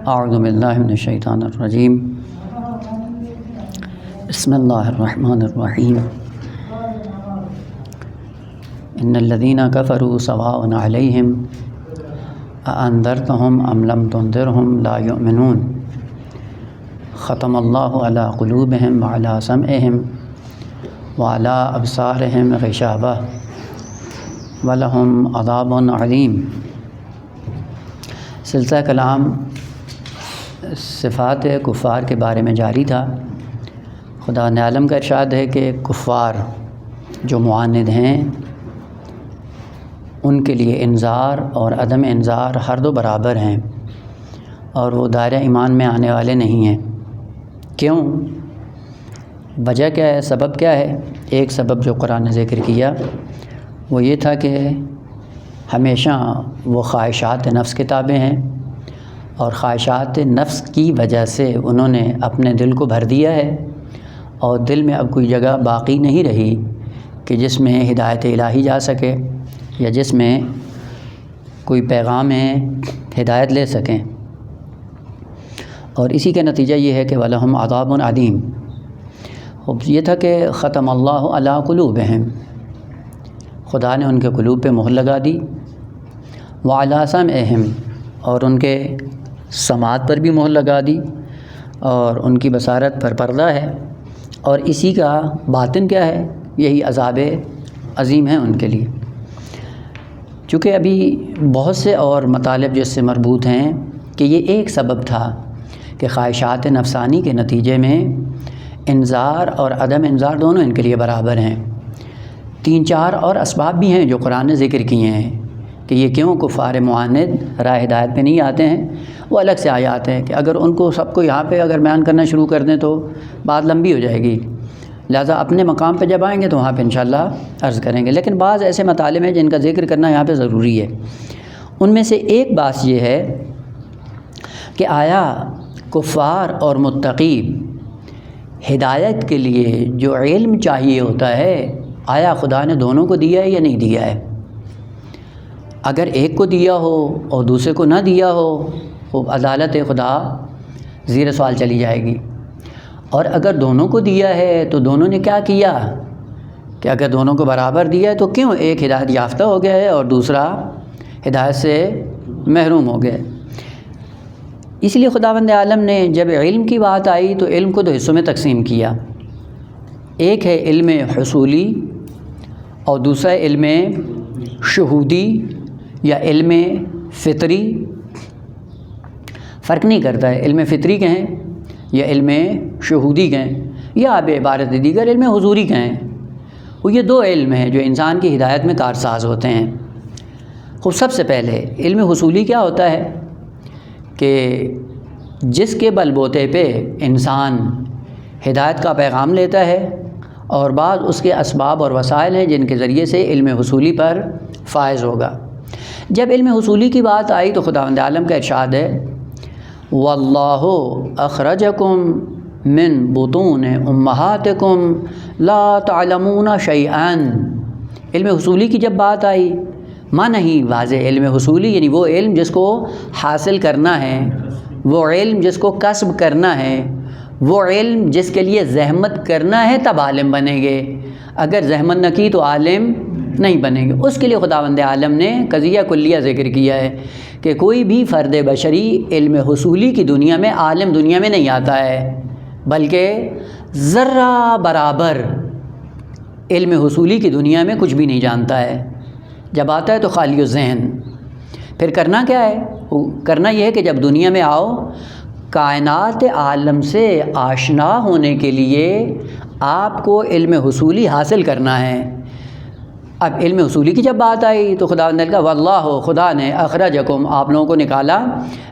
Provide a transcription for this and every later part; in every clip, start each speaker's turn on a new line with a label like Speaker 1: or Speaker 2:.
Speaker 1: اعوذ باللہ من الشیطان الرجیم بسم اللہ الرحمن الرحیم ان الذین کفروا سواء علیہم اانذرتهم ام لم تنذرهم لا یؤمنون ختم اللہ علی قلوبہم وعلی سمعہم وعلی ابصارہم غشاوہ ولہم عذاب علیم۔ سلسلہ کلام صفات کفار کے بارے میں جاری تھا۔ خدا نے عالم کا ارشاد ہے کہ کفار جو معاند ہیں ان کے لیے انذار اور عدم انذار ہر دو برابر ہیں، اور وہ دائرہ ایمان میں آنے والے نہیں ہیں۔ کیوں؟ وجہ کیا ہے؟ سبب کیا ہے؟ ایک سبب جو قرآن نے ذکر کیا وہ یہ تھا کہ ہمیشہ وہ خواہشات نفس کے تابع ہیں، اور خواہشات نفس کی وجہ سے انہوں نے اپنے دل کو بھر دیا ہے، اور دل میں اب کوئی جگہ باقی نہیں رہی کہ جس میں ہدایت الہی جا سکے یا جس میں کوئی پیغام ہدایت لے سکیں، اور اسی کا نتیجہ یہ ہے کہ وَلَهُمْ عَذَابٌ عَظِيمٌ۔ یہ تھا کہ ختم اللہ علی قلوبہم، خدا نے ان کے قلوب پہ مہر لگا دی، وعلی سمعہم، اور ان کے سماعت پر بھی مہر لگا دی، اور ان کی بصارت پر پردہ ہے، اور اسی کا باطن کیا ہے؟ یہی عذاب عظیم ہے ان کے لیے۔ چونکہ ابھی بہت سے اور مطالب جس سے مربوط ہیں کہ یہ ایک سبب تھا کہ خواہشات نفسانی کے نتیجے میں انذار اور عدم انذار دونوں ان کے لیے برابر ہیں۔ 3-4 اور اسباب بھی ہیں جو قرآن نے ذکر کیے ہیں کہ یہ کیوں کفار معاند راہ ہدایت پہ نہیں آتے ہیں۔ وہ الگ سے آیات ہیں کہ اگر ان کو سب کو یہاں پہ اگر بیان کرنا شروع کر دیں تو بات لمبی ہو جائے گی، لہٰذا اپنے مقام پہ جب آئیں گے تو وہاں پہ انشاءاللہ عرض کریں گے۔ لیکن بعض ایسے مطالب ہیں جن کا ذکر کرنا یہاں پہ ضروری ہے۔ ان میں سے ایک بات یہ ہے کہ آیا کفار اور متقی ہدایت کے لیے جو علم چاہیے ہوتا ہے، آیا خدا نے دونوں کو دیا ہے یا نہیں دیا ہے؟ اگر ایک کو دیا ہو اور دوسرے کو نہ دیا ہو وہ عدالت خدا زیر سوال چلی جائے گی، اور اگر دونوں کو دیا ہے تو دونوں نے کیا کیا کہ اگر دونوں کو برابر دیا ہے تو کیوں ایک ہدایت یافتہ ہو گیا ہے اور دوسرا ہدایت سے محروم ہو گیا؟ اس لیے خداوند عالم نے جب علم کی بات آئی تو علم کو 2 حصوں میں تقسیم کیا۔ ایک ہے علم حصولی اور دوسرا علم شہودی یا علم فطری۔ فرق نہیں کرتا ہے علم فطری کہیں یا علم شہودی کہیں یا بعبارت دیگر علم حضوری کہیں، وہ یہ 2 علم ہیں جو انسان کی ہدایت میں کارساز ہوتے ہیں۔ خب سب سے پہلے علم حصولی کیا ہوتا ہے کہ جس کے بل بوتے پہ انسان ہدایت کا پیغام لیتا ہے، اور بعض اس کے اسباب اور وسائل ہیں جن کے ذریعے سے علم حصولی پر فائز ہوگا۔ جب علم حصولی کی بات آئی تو خداوند عالم کا ارشاد ہے واللہ اخرجکم من بطون امہاتکم لا تعلمون شیئا۔ علم حصولی کی جب بات آئی، ماں نہیں واضح علم حصولی یعنی وہ علم جس کو حاصل کرنا ہے، وہ علم جس کو کسب کرنا ہے، وہ علم جس کے لیے زحمت کرنا ہے تب عالم بنیں گے، اگر زحمت نہ کی تو عالم نہیں بنیں گے۔ اس کے لیے خداوند عالم نے قضیہ کلیہ ذکر کیا ہے کہ کوئی بھی فرد بشری علم حصولی کی دنیا میں عالم دنیا میں نہیں آتا ہے، بلکہ ذرہ برابر علم حصولی کی دنیا میں کچھ بھی نہیں جانتا ہے۔ جب آتا ہے تو خالی الذہن۔ پھر کرنا کیا ہے؟ کرنا یہ ہے کہ جب دنیا میں آؤ، کائنات عالم سے آشنا ہونے کے لیے آپ کو علم حصولی حاصل کرنا ہے۔ اب علم حصولی کی جب بات آئی تو خدا نے کہا واللہ، خدا نے اخرجکم، آپ لوگوں کو نکالا،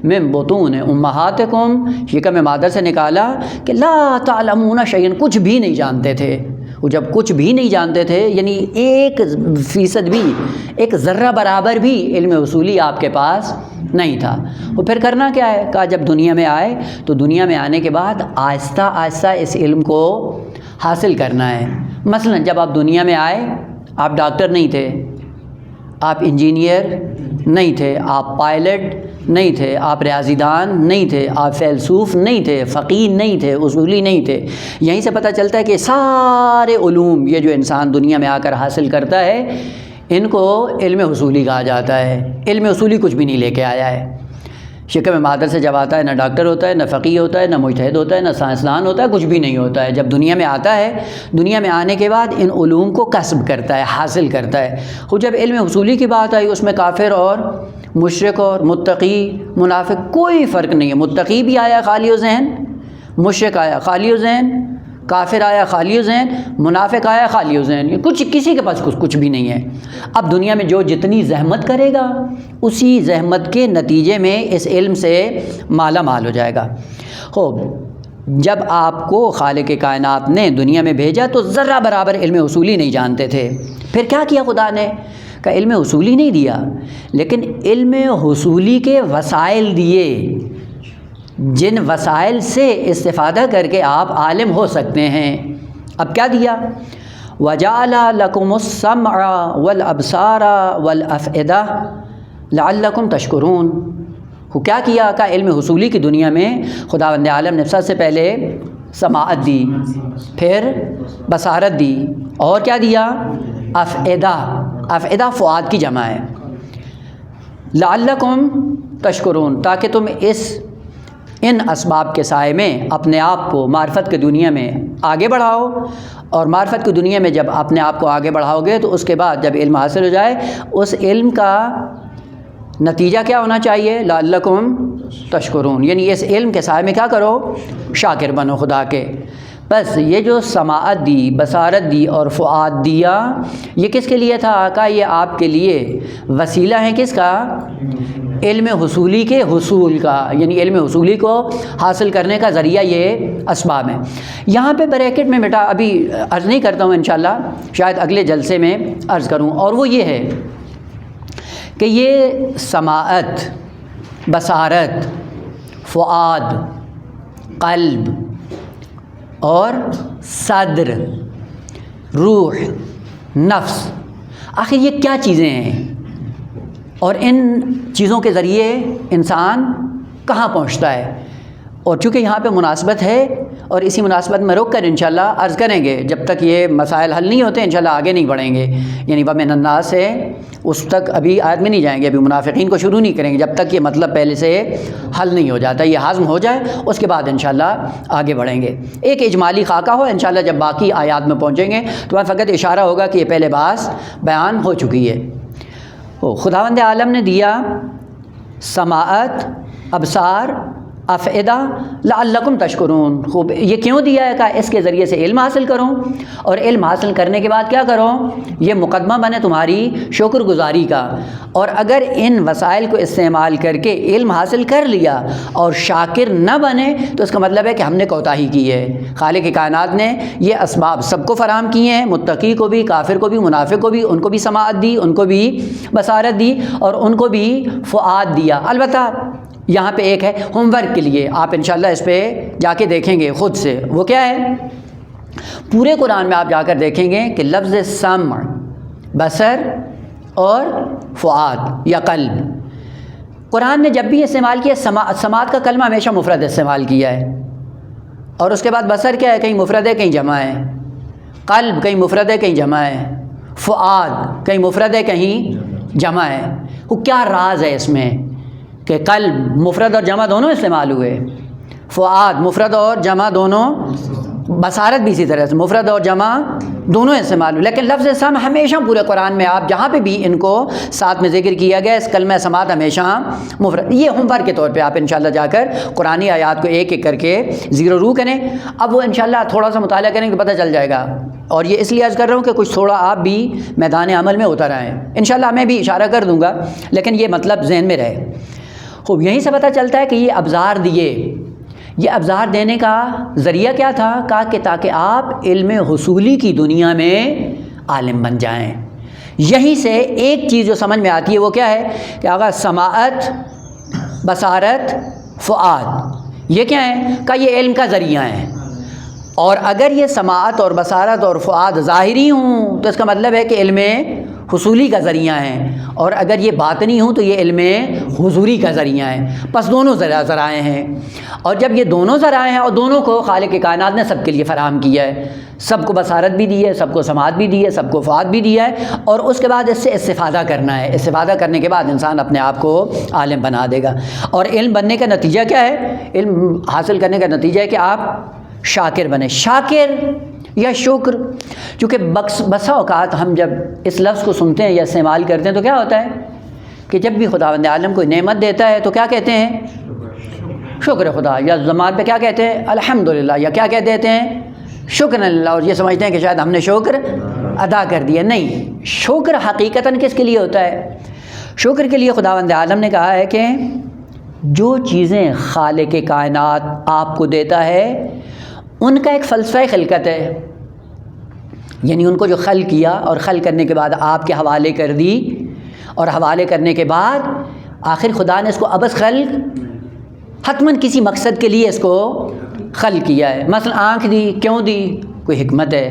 Speaker 1: من بطون امہاتکم، شکم مادر سے نکالا کہ لا تعلمون شیئا، کچھ بھی نہیں جانتے تھے۔ وہ جب کچھ بھی نہیں جانتے تھے یعنی 1% بھی، ایک ذرہ برابر بھی علم حصولی آپ کے پاس نہیں تھا۔ وہ پھر کرنا کیا ہے؟ کہا جب دنیا میں آئے تو دنیا میں آنے کے بعد آہستہ آہستہ اس علم کو حاصل کرنا ہے۔ مثلا جب آپ دنیا میں آئے، آپ ڈاکٹر نہیں تھے، آپ انجینئر نہیں تھے، آپ پائلٹ نہیں تھے، آپ ریاضی دان نہیں تھے، آپ فیلسوف نہیں تھے، فقیہ نہیں تھے، اصولی نہیں تھے۔ یہیں سے پتہ چلتا ہے کہ سارے علوم یہ جو انسان دنیا میں آ کر حاصل کرتا ہے ان کو علم حصولی کہا جاتا ہے۔ علم حصولی کچھ بھی نہیں لے کے آیا ہے۔ شکم مادر سے جب آتا ہے نہ ڈاکٹر ہوتا ہے، نہ فقیہ ہوتا ہے، نہ مجتہد ہوتا ہے، نہ سائنسدان ہوتا ہے، کچھ بھی نہیں ہوتا ہے۔ جب دنیا میں آتا ہے، دنیا میں آنے کے بعد ان علوم کو کسب کرتا ہے، حاصل کرتا ہے۔ خود جب علم حصولی کی بات آئی اس میں کافر اور مشرک اور متقی منافق کوئی فرق نہیں ہے۔ متقی بھی آیا خالی ذہن، مشرک آیا خالی ذہن، کافر آیا خالی ذہن، منافق آیا خالی ذہن، کچھ کسی کے پاس کچھ بھی نہیں ہے۔ اب دنیا میں جو جتنی زحمت کرے گا اسی زحمت کے نتیجے میں اس علم سے مالا مال ہو جائے گا۔ جب آپ کو خالق کائنات نے دنیا میں بھیجا تو ذرہ برابر علم حصولی نہیں جانتے تھے۔ پھر کیا کیا خدا نے؟ کہ علم حصولی نہیں دیا لیکن علم حصولی کے وسائل دیے، جن وسائل سے استفادہ کر کے آپ عالم ہو سکتے ہیں۔ اب کیا دیا؟ وَجَعَلَ لَكُمُ السَّمْعَ وَالْأَبْصَارَ وَالْأَفْئِدَةَ لَعَلَّكُمْ تَشْكُرُونَ۔ وہ کیا کیا؟ کہ علم حصولی کی دنیا میں خداوند عالم نے سب سے پہلے سماعت دی، پھر بصارت دی، اور کیا دیا؟ افئدہ۔ افئدہ فؤاد کی جمع ہے۔ لعلکم تشکرون، تاکہ تم ان اسباب کے سائے میں اپنے آپ کو معرفت کی دنیا میں آگے بڑھاؤ، اور معرفت کی دنیا میں جب اپنے آپ کو آگے بڑھاؤ گے تو اس کے بعد جب علم حاصل ہو جائے اس علم کا نتیجہ کیا ہونا چاہیے؟ لعلکم تشکرون، یعنی اس علم کے سائے میں کیا کرو؟ شاکر بنو خدا کے۔ بس یہ جو سماعت دی، بصارت دی اور فؤاد دیا، یہ کس کے لیے تھا؟ آقا یہ آپ کے لیے وسیلہ ہیں، کس کا؟ علم حصولی کے حصول کا، یعنی علم حصولی کو حاصل کرنے کا ذریعہ یہ اسباب ہیں۔ یہاں پہ بریکٹ میں بیٹا ابھی عرض نہیں کرتا ہوں، انشاءاللہ شاید اگلے جلسے میں عرض کروں، اور وہ یہ ہے کہ یہ سماعت، بصارت، فؤاد، قلب اور صدر، روح، نفس، آخر یہ کیا چیزیں ہیں اور ان چیزوں کے ذریعے انسان کہاں پہنچتا ہے؟ اور چونکہ یہاں پہ مناسبت ہے اور اسی مناسبت میں رک کر انشاءاللہ عرض کریں گے، جب تک یہ مسائل حل نہیں ہوتے انشاءاللہ آگے نہیں بڑھیں گے، یعنی وَمِنَ النَّاسِ سے اس تک ابھی آیت میں نہیں جائیں گے، ابھی منافقین کو شروع نہیں کریں گے جب تک یہ مطلب پہلے سے حل نہیں ہو جاتا، یہ ہضم ہو جائے اس کے بعد انشاءاللہ آگے بڑھیں گے۔ ایک اجمالی خاکہ ہو، انشاءاللہ جب باقی آیات میں پہنچیں گے تو وہاں فقط اشارہ ہوگا کہ یہ پہلے بات بیان ہو چکی ہے۔ خداوند عالم نے دیا سماعت، ابصار، افئدہ لعلکم تشکرون۔ خوب، یہ کیوں دیا ہے؟ کہ اس کے ذریعے سے علم حاصل کروں، اور علم حاصل کرنے کے بعد کیا کروں؟ یہ مقدمہ بنے تمہاری شکر گزاری کا۔ اور اگر ان وسائل کو استعمال کر کے علم حاصل کر لیا اور شاکر نہ بنے تو اس کا مطلب ہے کہ ہم نے کوتاہی کی ہے۔ خالق کائنات نے یہ اسباب سب کو فراہم کیے ہیں، متقی کو بھی، کافر کو بھی، منافق کو بھی، ان کو بھی سماعت دی، ان کو بھی بصارت دی، اور ان کو بھی فؤاد دیا۔ البتہ یہاں پہ ایک ہے ہوم ورک کے لیے، آپ انشاءاللہ اس پہ جا کے دیکھیں گے خود سے، وہ کیا ہے؟ پورے قرآن میں آپ جا کر دیکھیں گے کہ لفظ سمع، بصر اور فؤاد یا قلب، قرآن نے جب بھی استعمال کیا سماعت کا کلمہ ہمیشہ مفرد استعمال کیا ہے، اور اس کے بعد بصر کیا ہے؟ کہیں مفرد ہے کہیں جمع ہے، قلب کہیں مفرد ہے کہیں جمع ہے، فؤاد کہیں مفرد ہے کہیں جمع ہے۔ وہ کیا راز ہے اس میں کہ قلب مفرد اور جمع دونوں استعمال ہوئے، فؤاد مفرد اور جمع دونوں، بصارت بھی اسی طرح سے مفرد اور جمع دونوں استعمال ہوئے، لیکن لفظ سمع ہمیشہ پورے قرآن میں آپ جہاں پہ بھی ان کو ساتھ میں ذکر کیا گیا، اس کلمہ سماعت ہمیشہ مفرد۔ یہ ہوم ورک کے طور پہ آپ انشاءاللہ جا کر قرآنی آیات کو ایک ایک کر کے زیرو رو کریں۔ اب وہ انشاءاللہ تھوڑا سا مطالعہ کریں تو پتہ چل جائے گا، اور یہ اس لیے عرض کر رہا ہوں کہ کچھ تھوڑا آپ بھی میدان عمل میں اتر آئیں۔ انشاءاللہ میں بھی اشارہ کر دوں گا لیکن یہ مطلب ذہن میں رہے۔ خوب، یہیں سے پتہ چلتا ہے کہ یہ ابزار دیے، یہ ابزار دینے کا ذریعہ کیا تھا؟ کہا کہ تاکہ آپ علم حصولی کی دنیا میں عالم بن جائیں۔ یہیں سے ایک چیز جو سمجھ میں آتی ہے وہ کیا ہے کہ اگر سماعت، بصارت، فؤاد یہ کیا ہیں؟ کہ یہ علم کا ذریعہ ہیں، اور اگر یہ سماعت اور بصارت اور فؤاد ظاہری ہوں تو اس کا مطلب ہے کہ علم حصولی کا ذریعہ ہیں، اور اگر یہ باطنی ہوں تو یہ علم حضوری کا ذریعہ ہیں۔ پس دونوں ذرائع ہیں، اور جب یہ دونوں ذرائع ہیں اور دونوں کو خالق کائنات نے سب کے لیے فراہم کیا ہے، سب کو بصارت بھی دی ہے، سب کو سماعت بھی دی ہے، سب کو فؤاد بھی دیا ہے، اور اس کے بعد اس سے استفادہ کرنا ہے۔ استفادہ کرنے کے بعد انسان اپنے آپ کو عالم بنا دے گا۔ اور علم بننے کا نتیجہ کیا ہے؟ علم حاصل کرنے کا نتیجہ ہے کہ آپ شاکر بنیں۔ شاکر یا شکر، چونکہ بسا اوقات ہم جب اس لفظ کو سنتے ہیں یا استعمال کرتے ہیں تو کیا ہوتا ہے کہ جب بھی خداوند عالم کوئی نعمت دیتا ہے تو کیا کہتے ہیں؟ شکر خدا، یا زبان پہ کیا کہتے ہیں؟ الحمدللہ، یا کیا کہہ دیتے ہیں؟ شکر اللہ، اور یہ سمجھتے ہیں کہ شاید ہم نے شکر ادا کر دیا۔ نہیں، شکر حقیقتاً کس کے لیے ہوتا ہے؟ شکر کے لیے خداوند عالم نے کہا ہے کہ جو چیزیں خالق کائنات آپ کو دیتا ہے ان کا ایک فلسفہ خلقت ہے، یعنی ان کو جو خلق کیا اور خلق کرنے کے بعد آپ کے حوالے کر دی، اور حوالے کرنے کے بعد آخر خدا نے اس کو ابس خلق حتماً کسی مقصد کے لیے اس کو خلق کیا ہے۔ مثلا آنکھ دی، کیوں دی؟ کوئی حکمت ہے۔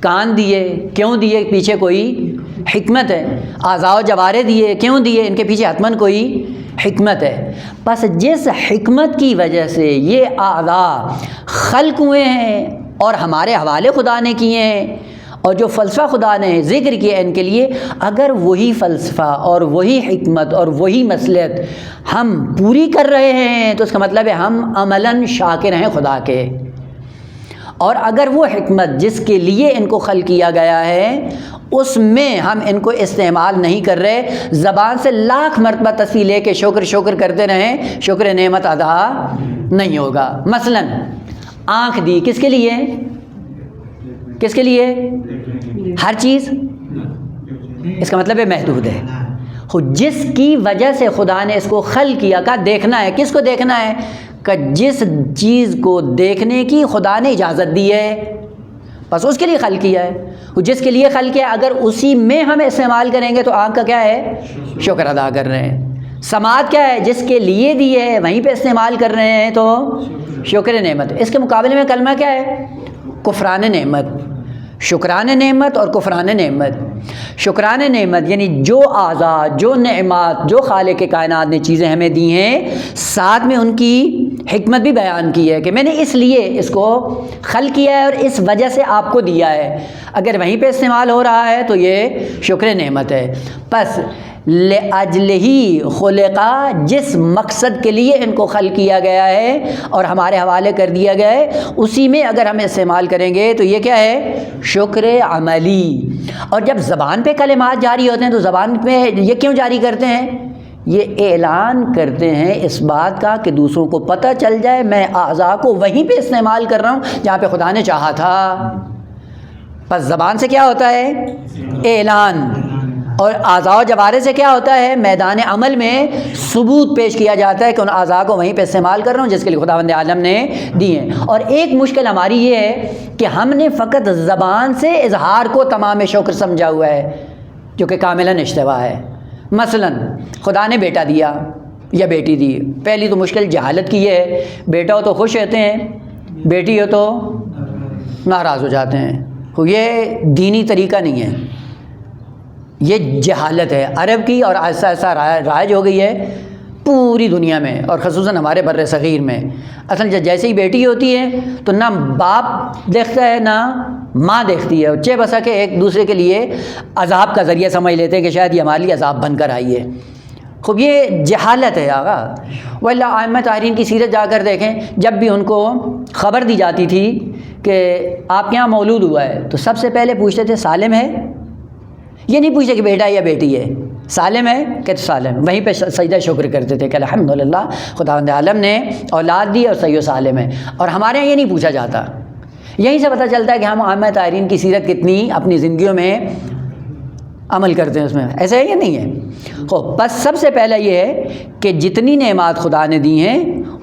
Speaker 1: کان دیے، کیوں دیے؟ پیچھے کوئی حکمت ہے۔ اعضاء و جوارے دیے، کیوں دیے؟ ان کے پیچھے حتماً کوئی حکمت ہے۔ بس جس حکمت کی وجہ سے یہ اعضاء خلق ہوئے ہیں اور ہمارے حوالے خدا نے کیے ہیں، اور جو فلسفہ خدا نے ذکر کیا ان کے لیے، اگر وہی فلسفہ اور وہی حکمت اور وہی مصلحت ہم پوری کر رہے ہیں تو اس کا مطلب ہے ہم عملاً شاکر ہیں خدا کے۔ اور اگر وہ حکمت جس کے لیے ان کو خلق کیا گیا ہے اس میں ہم ان کو استعمال نہیں کر رہے، زبان سے لاکھ مرتبہ تسبیح لے کے شکر شکر کرتے رہیں، شکر نعمت ادا نہیں ہوگا۔ مثلا آنکھ دی کس کے لیے؟ کس کے لیے؟ ہر چیز، اس کا مطلب ہے محدود ہے۔ جس کی وجہ سے خدا نے اس کو خلق کیا، کا دیکھنا ہے۔ کس کو دیکھنا ہے؟ کہ جس چیز کو دیکھنے کی خدا نے اجازت دی ہے، بس اس کے لیے خلق کیا ہے۔ جس کے لیے خلق کیا، اگر اسی میں ہم استعمال کریں گے تو آنکھ کا کیا ہے؟ شکر ادا کر رہے ہیں۔ سماعت کیا ہے؟ جس کے لیے دی ہے وہیں پہ استعمال کر رہے ہیں تو شکر نعمت۔ اس کے مقابلے میں کلمہ کیا ہے؟ کفران نعمت۔ شکران نعمت اور کفران نعمت۔ شکران نعمت یعنی جو اعضاء، جو نعمات، جو خالق کائنات نے چیزیں ہمیں دی ہیں، ساتھ میں ان کی حکمت بھی بیان کی ہے کہ میں نے اس لیے اس کو خلق کیا ہے اور اس وجہ سے آپ کو دیا ہے۔ اگر وہیں پہ استعمال ہو رہا ہے تو یہ شکر نعمت ہے۔ پس لِأَجْلِهِ خُلِقَ، جس مقصد کے لیے ان کو خلق کیا گیا ہے اور ہمارے حوالے کر دیا گیا ہے، اسی میں اگر ہم استعمال کریں گے تو یہ کیا ہے؟ شکر عملی۔ اور جب زبان پہ کلمات جاری ہوتے ہیں تو زبان پہ یہ کیوں جاری کرتے ہیں؟ یہ اعلان کرتے ہیں اس بات کا کہ دوسروں کو پتہ چل جائے میں اعضاء کو وہیں پہ استعمال کر رہا ہوں جہاں پہ خدا نے چاہا تھا۔ پس زبان سے کیا ہوتا ہے؟ اعلان، اور اعضاء و جوارے سے کیا ہوتا ہے؟ میدان عمل میں ثبوت پیش کیا جاتا ہے کہ ان اعضاء کو وہیں پہ استعمال کر رہا ہوں جس کے لیے خداوند عالم نے دی ہیں۔ اور ایک مشکل ہماری یہ ہے کہ ہم نے فقط زبان سے اظہار کو تمام شکر سمجھا ہوا ہے، جو کہ کاملاً اشتباہ ہے۔ مثلا خدا نے بیٹا دیا یا بیٹی دی، پہلی تو مشکل جہالت کی ہے، بیٹا ہو تو خوش رہتے ہیں، بیٹی ہو تو ناراض ہو جاتے ہیں۔ یہ دینی طریقہ نہیں ہے، یہ جہالت ہے عرب کی، اور ایسا ایسا رائج ہو گئی ہے پوری دنیا میں اور خصوصاً ہمارے بر صغیر میں۔ اصل جیسے ہی بیٹی ہوتی ہے تو نہ باپ دیکھتا ہے نہ ماں دیکھتی ہے، چہ بسا کہ ایک دوسرے کے لیے عذاب کا ذریعہ سمجھ لیتے ہیں کہ شاید یہ ہمارے لیے عذاب بن کر آئی ہے۔ خوب یہ جہالت ہے آغا۔ واللہ ائمہ طاہرین کی سیرت جا کر دیکھیں، جب بھی ان کو خبر دی جاتی تھی کہ آپ کے یہاں مولود ہوا ہے تو سب سے پہلے پوچھتے تھے سالم ہے؟ یہ نہیں پوچھتے کہ بیٹا یا بیٹی ہے، سالم ہے کہ تو سالم، وہیں پہ سجدہ شکر کرتے تھے کہ الحمدللہ خداوند عالم نے اولاد دی اور صحیح و سالم ہے۔ اور ہمارے یہاں یہ نہیں پوچھا جاتا۔ یہیں سے پتہ چلتا ہے کہ ہم ائمہ طاہرین کی سیرت کتنی اپنی زندگیوں میں عمل کرتے ہیں، اس میں ایسا ہے یا نہیں ہے؟ بس سب سے پہلا یہ ہے کہ جتنی نعمات خدا نے دی ہیں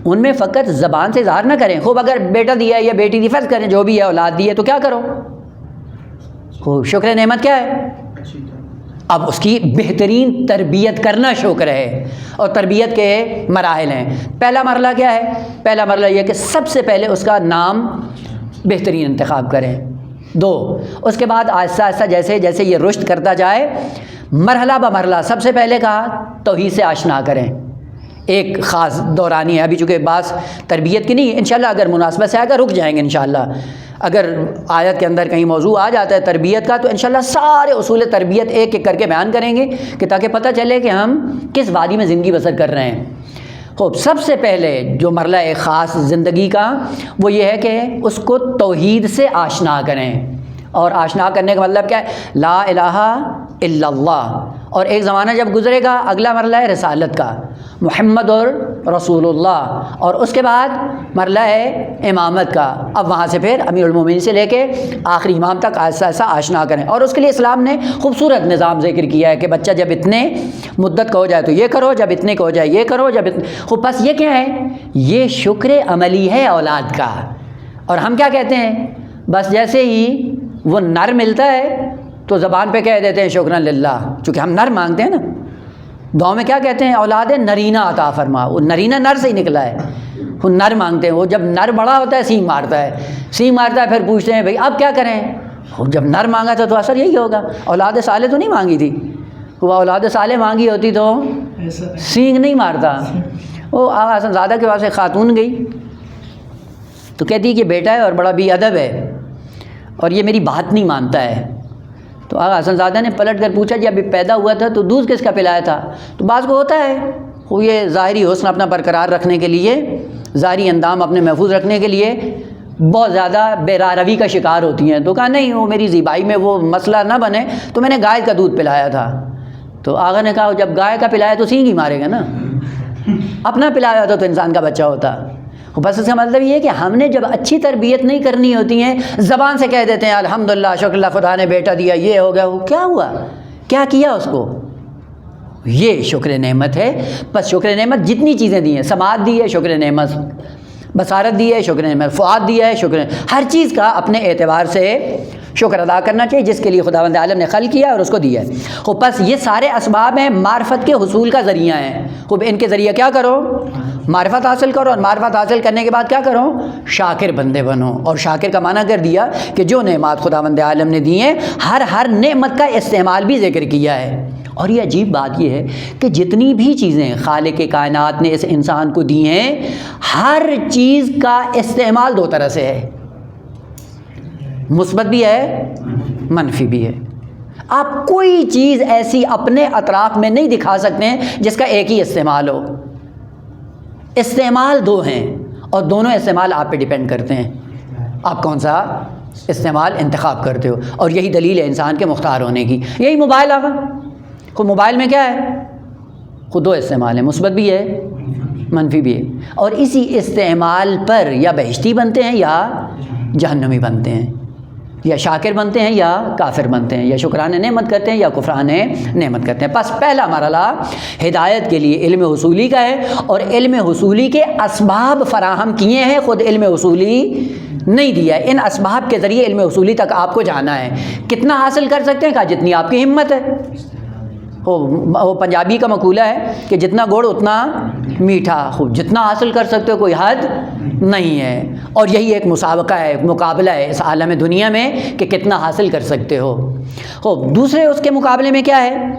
Speaker 1: ان میں فقط زبان سے اظہار نہ کریں۔ خوب اگر بیٹا دیا ہے یا بیٹی دی، فرض کریں جو بھی ہے اولاد دی ہے، تو کیا کرو؟ خوب شکر نعمت کیا ہے؟ اب اس کی بہترین تربیت کرنا شکر ہے، اور تربیت کے مراحل ہیں۔ پہلا مرحلہ کیا ہے؟ پہلا مرحلہ یہ کہ سب سے پہلے اس کا نام بہترین انتخاب کریں۔ 2. اس کے بعد آہستہ آہستہ جیسے جیسے یہ رشد کرتا جائے، مرحلہ بمرحلہ سب سے پہلے کہا توحید سے آشنا کریں، ایک خاص دورانی ہے، ابھی چونکہ بعض تربیت کی نہیں، انشاءاللہ اگر مناسبت سے آئے گا رک جائیں گے انشاءاللہ، اگر آیت کے اندر کہیں موضوع آ جاتا ہے تربیت کا تو انشاءاللہ سارے اصول تربیت ایک ایک کر کے بیان کریں گے کہ تاکہ پتہ چلے کہ ہم کس وادی میں زندگی بسر کر رہے ہیں۔ خوب، سب سے پہلے جو مرحلہ ایک خاص زندگی کا وہ یہ ہے کہ اس کو توحید سے آشنا کریں، اور آشنا کرنے کا مطلب کیا ہے؟ لا الہ الا اللہ، اور ایک زمانہ جب گزرے گا اگلا مرحلہ ہے رسالت کا، محمد اور رسول اللہ، اور اس کے بعد مرحلہ ہے امامت کا، اب وہاں سے پھر امیر المومنین سے لے کے آخری امام تک آہستہ آہستہ آشنا کریں، اور اس کے لیے اسلام نے خوبصورت نظام ذکر کیا ہے کہ بچہ جب اتنے مدت کا ہو جائے تو یہ کرو، جب اتنے کا ہو جائے یہ کرو، جب خوب، بس یہ کیا ہے؟ یہ شکر عملی ہے اولاد کا۔ اور ہم کیا کہتے ہیں؟ بس جیسے ہی وہ نر ملتا ہے تو زبان پہ کہہ دیتے ہیں شکرا للہ، چونکہ ہم نر مانگتے ہیں نا، دعاؤں میں کیا کہتے ہیں؟ اولاد نرینہ عطا فرما، وہ نرینہ نر سے ہی نکلا ہے، وہ نر مانگتے ہیں، وہ جب نر بڑا ہوتا ہے سینگ مارتا ہے، پھر پوچھتے ہیں بھئی اب کیا کریں؟ وہ جب نر مانگا تھا تو اثر یہی ہوگا، اولاد صالح تو نہیں مانگی تھی، وہ اولاد صالح مانگی ہوتی تو سینگ نہیں مارتا۔ وہ آغا حسن زادہ کے پاس ایک خاتون گئی تو کہتی کہ بیٹا ہے اور بڑا بی ادب ہے اور یہ میری بات نہیں مانتا ہے، تو آغا حسن زادہ نے پلٹ کر پوچھا جی ابھی پیدا ہوا تھا تو دودھ کس کا پلایا تھا؟ تو بعض کو ہوتا ہے وہ یہ ظاہری حسن اپنا برقرار رکھنے کے لیے، ظاہری اندام اپنے محفوظ رکھنے کے لیے بہت زیادہ بے روی کا شکار ہوتی ہیں، تو کہا نہیں وہ میری زیبائی میں وہ مسئلہ نہ بنے تو میں نے گائے کا دودھ پلایا تھا۔ تو آغا نے کہا جب گائے کا پلایا تو سینگ ہی مارے گا نا، اپنا پلایا ہوتا تو انسان کا بچہ ہوتا۔ بس اس کا مطلب یہ ہے کہ ہم نے جب اچھی تربیت نہیں کرنی ہوتی ہیں زبان سے کہہ دیتے ہیں الحمدللہ شکر اللہ خدا نے بیٹا دیا، یہ ہو گیا، وہ کیا ہوا، کیا کیا اس کو؟ یہ شکر نعمت ہے۔ بس شکر نعمت جتنی چیزیں دی ہیں، سماعت دی ہے شکر نعمت، بصارت دی ہے شکر نعمت، فؤاد دیا ہے شکر، ہر چیز کا اپنے اعتبار سے شکر ادا کرنا چاہیے جس کے لیے خداوند عالم نے خلق کیا اور اس کو دیا ہے۔ خوب، بس یہ سارے اسباب ہیں معرفت کے حصول کا ذریعہ ہیں۔ خوب، ان کے ذریعے کیا کرو؟ معرفت حاصل کرو، اور معرفت حاصل کرنے کے بعد کیا کرو؟ شاکر بندے بنو، اور شاکر کا معنی کر دیا کہ جو نعمات خداوند عالم نے دی ہیں ہر نعمت کا استعمال بھی ذکر کیا ہے۔ اور یہ عجیب بات یہ ہے کہ جتنی بھی چیزیں خالق کائنات نے اس انسان کو دی ہیں ہر چیز کا استعمال دو طرح سے ہے، مثبت بھی ہے منفی بھی ہے۔ آپ کوئی چیز ایسی اپنے اطراف میں نہیں دکھا سکتے ہیں جس کا ایک ہی استعمال ہو، استعمال دو ہیں اور دونوں استعمال آپ پہ ڈیپینڈ کرتے ہیں، آپ کون سا استعمال انتخاب کرتے ہو، اور یہی دلیل ہے انسان کے مختار ہونے کی۔ یہی موبائل آگا، خود موبائل میں کیا ہے؟ خود دو استعمال ہیں، مثبت بھی ہے منفی بھی ہے، اور اسی استعمال پر یا بہشتی بنتے ہیں یا جہنمی بنتے ہیں، یا شاکر بنتے ہیں یا کافر بنتے ہیں، یا شکران نعمت کرتے ہیں یا کفران نعمت کرتے ہیں۔ پس پہلا مرحلہ ہدایت کے لیے علم حصولی کا ہے، اور علم حصولی کے اسباب فراہم کیے ہیں، خود علم حصولی نہیں دیا ہے۔ ان اسباب کے ذریعے علم حصولی تک آپ کو جانا ہے۔ کتنا حاصل کر سکتے ہیں؟ کہا جتنی آپ کی ہمت ہے۔ وہ پنجابی کا مقولہ ہے کہ جتنا گڑ اتنا میٹھا، خوب جتنا حاصل کر سکتے ہو کوئی حد نہیں ہے، اور یہی ایک مسابقہ ہے، مقابلہ ہے اس عالم دنیا میں کہ کتنا حاصل کر سکتے ہو۔ خوب دوسرے اس کے مقابلے میں کیا ہے؟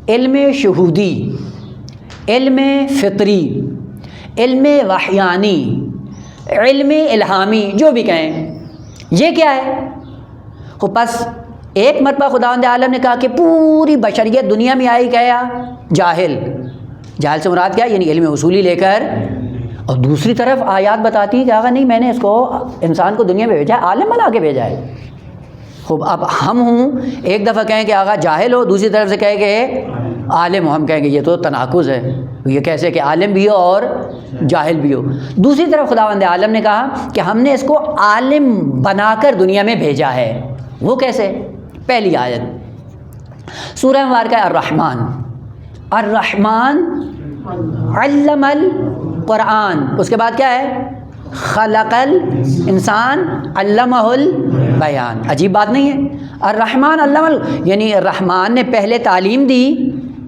Speaker 1: علم شہودی، علم فطری، علم وحیانی، علم الہامی، جو بھی کہیں، یہ کیا ہے؟ خوب بس ایک مرتبہ خداوند عالم نے کہا کہ پوری بشریت دنیا میں آئی کیا؟ جاہل۔ جاہل سے مراد کیا؟ یعنی علم اصولی لے کر، اور دوسری طرف آیات بتاتی ہے کہ آقا نہیں میں نے اس کو انسان کو دنیا میں بھیجا ہے، عالم بنا کے بھیجا ہے۔ خوب اب ہم ہوں ایک دفعہ کہیں کہ آقا جاہل ہو، دوسری طرف سے کہیں کہ عالم ہو، ہم کہیں گے یہ تو تناقض ہے، یہ کیسے کہ عالم بھی ہو اور جاہل بھی ہو۔ دوسری طرف خداوند عالم نے کہا کہ ہم نے اس کو عالم بنا کر دنیا میں بھیجا ہے۔ وہ کیسے؟ پہلی آیت سورہ مبارکہ الرحمن، الرحمن علم القرآن، اس کے بعد کیا ہے؟ خلق الانسان علمہ البیان۔ عجیب بات نہیں ہے؟ الرحمن علم یعنی الرحمن نے پہلے تعلیم دی،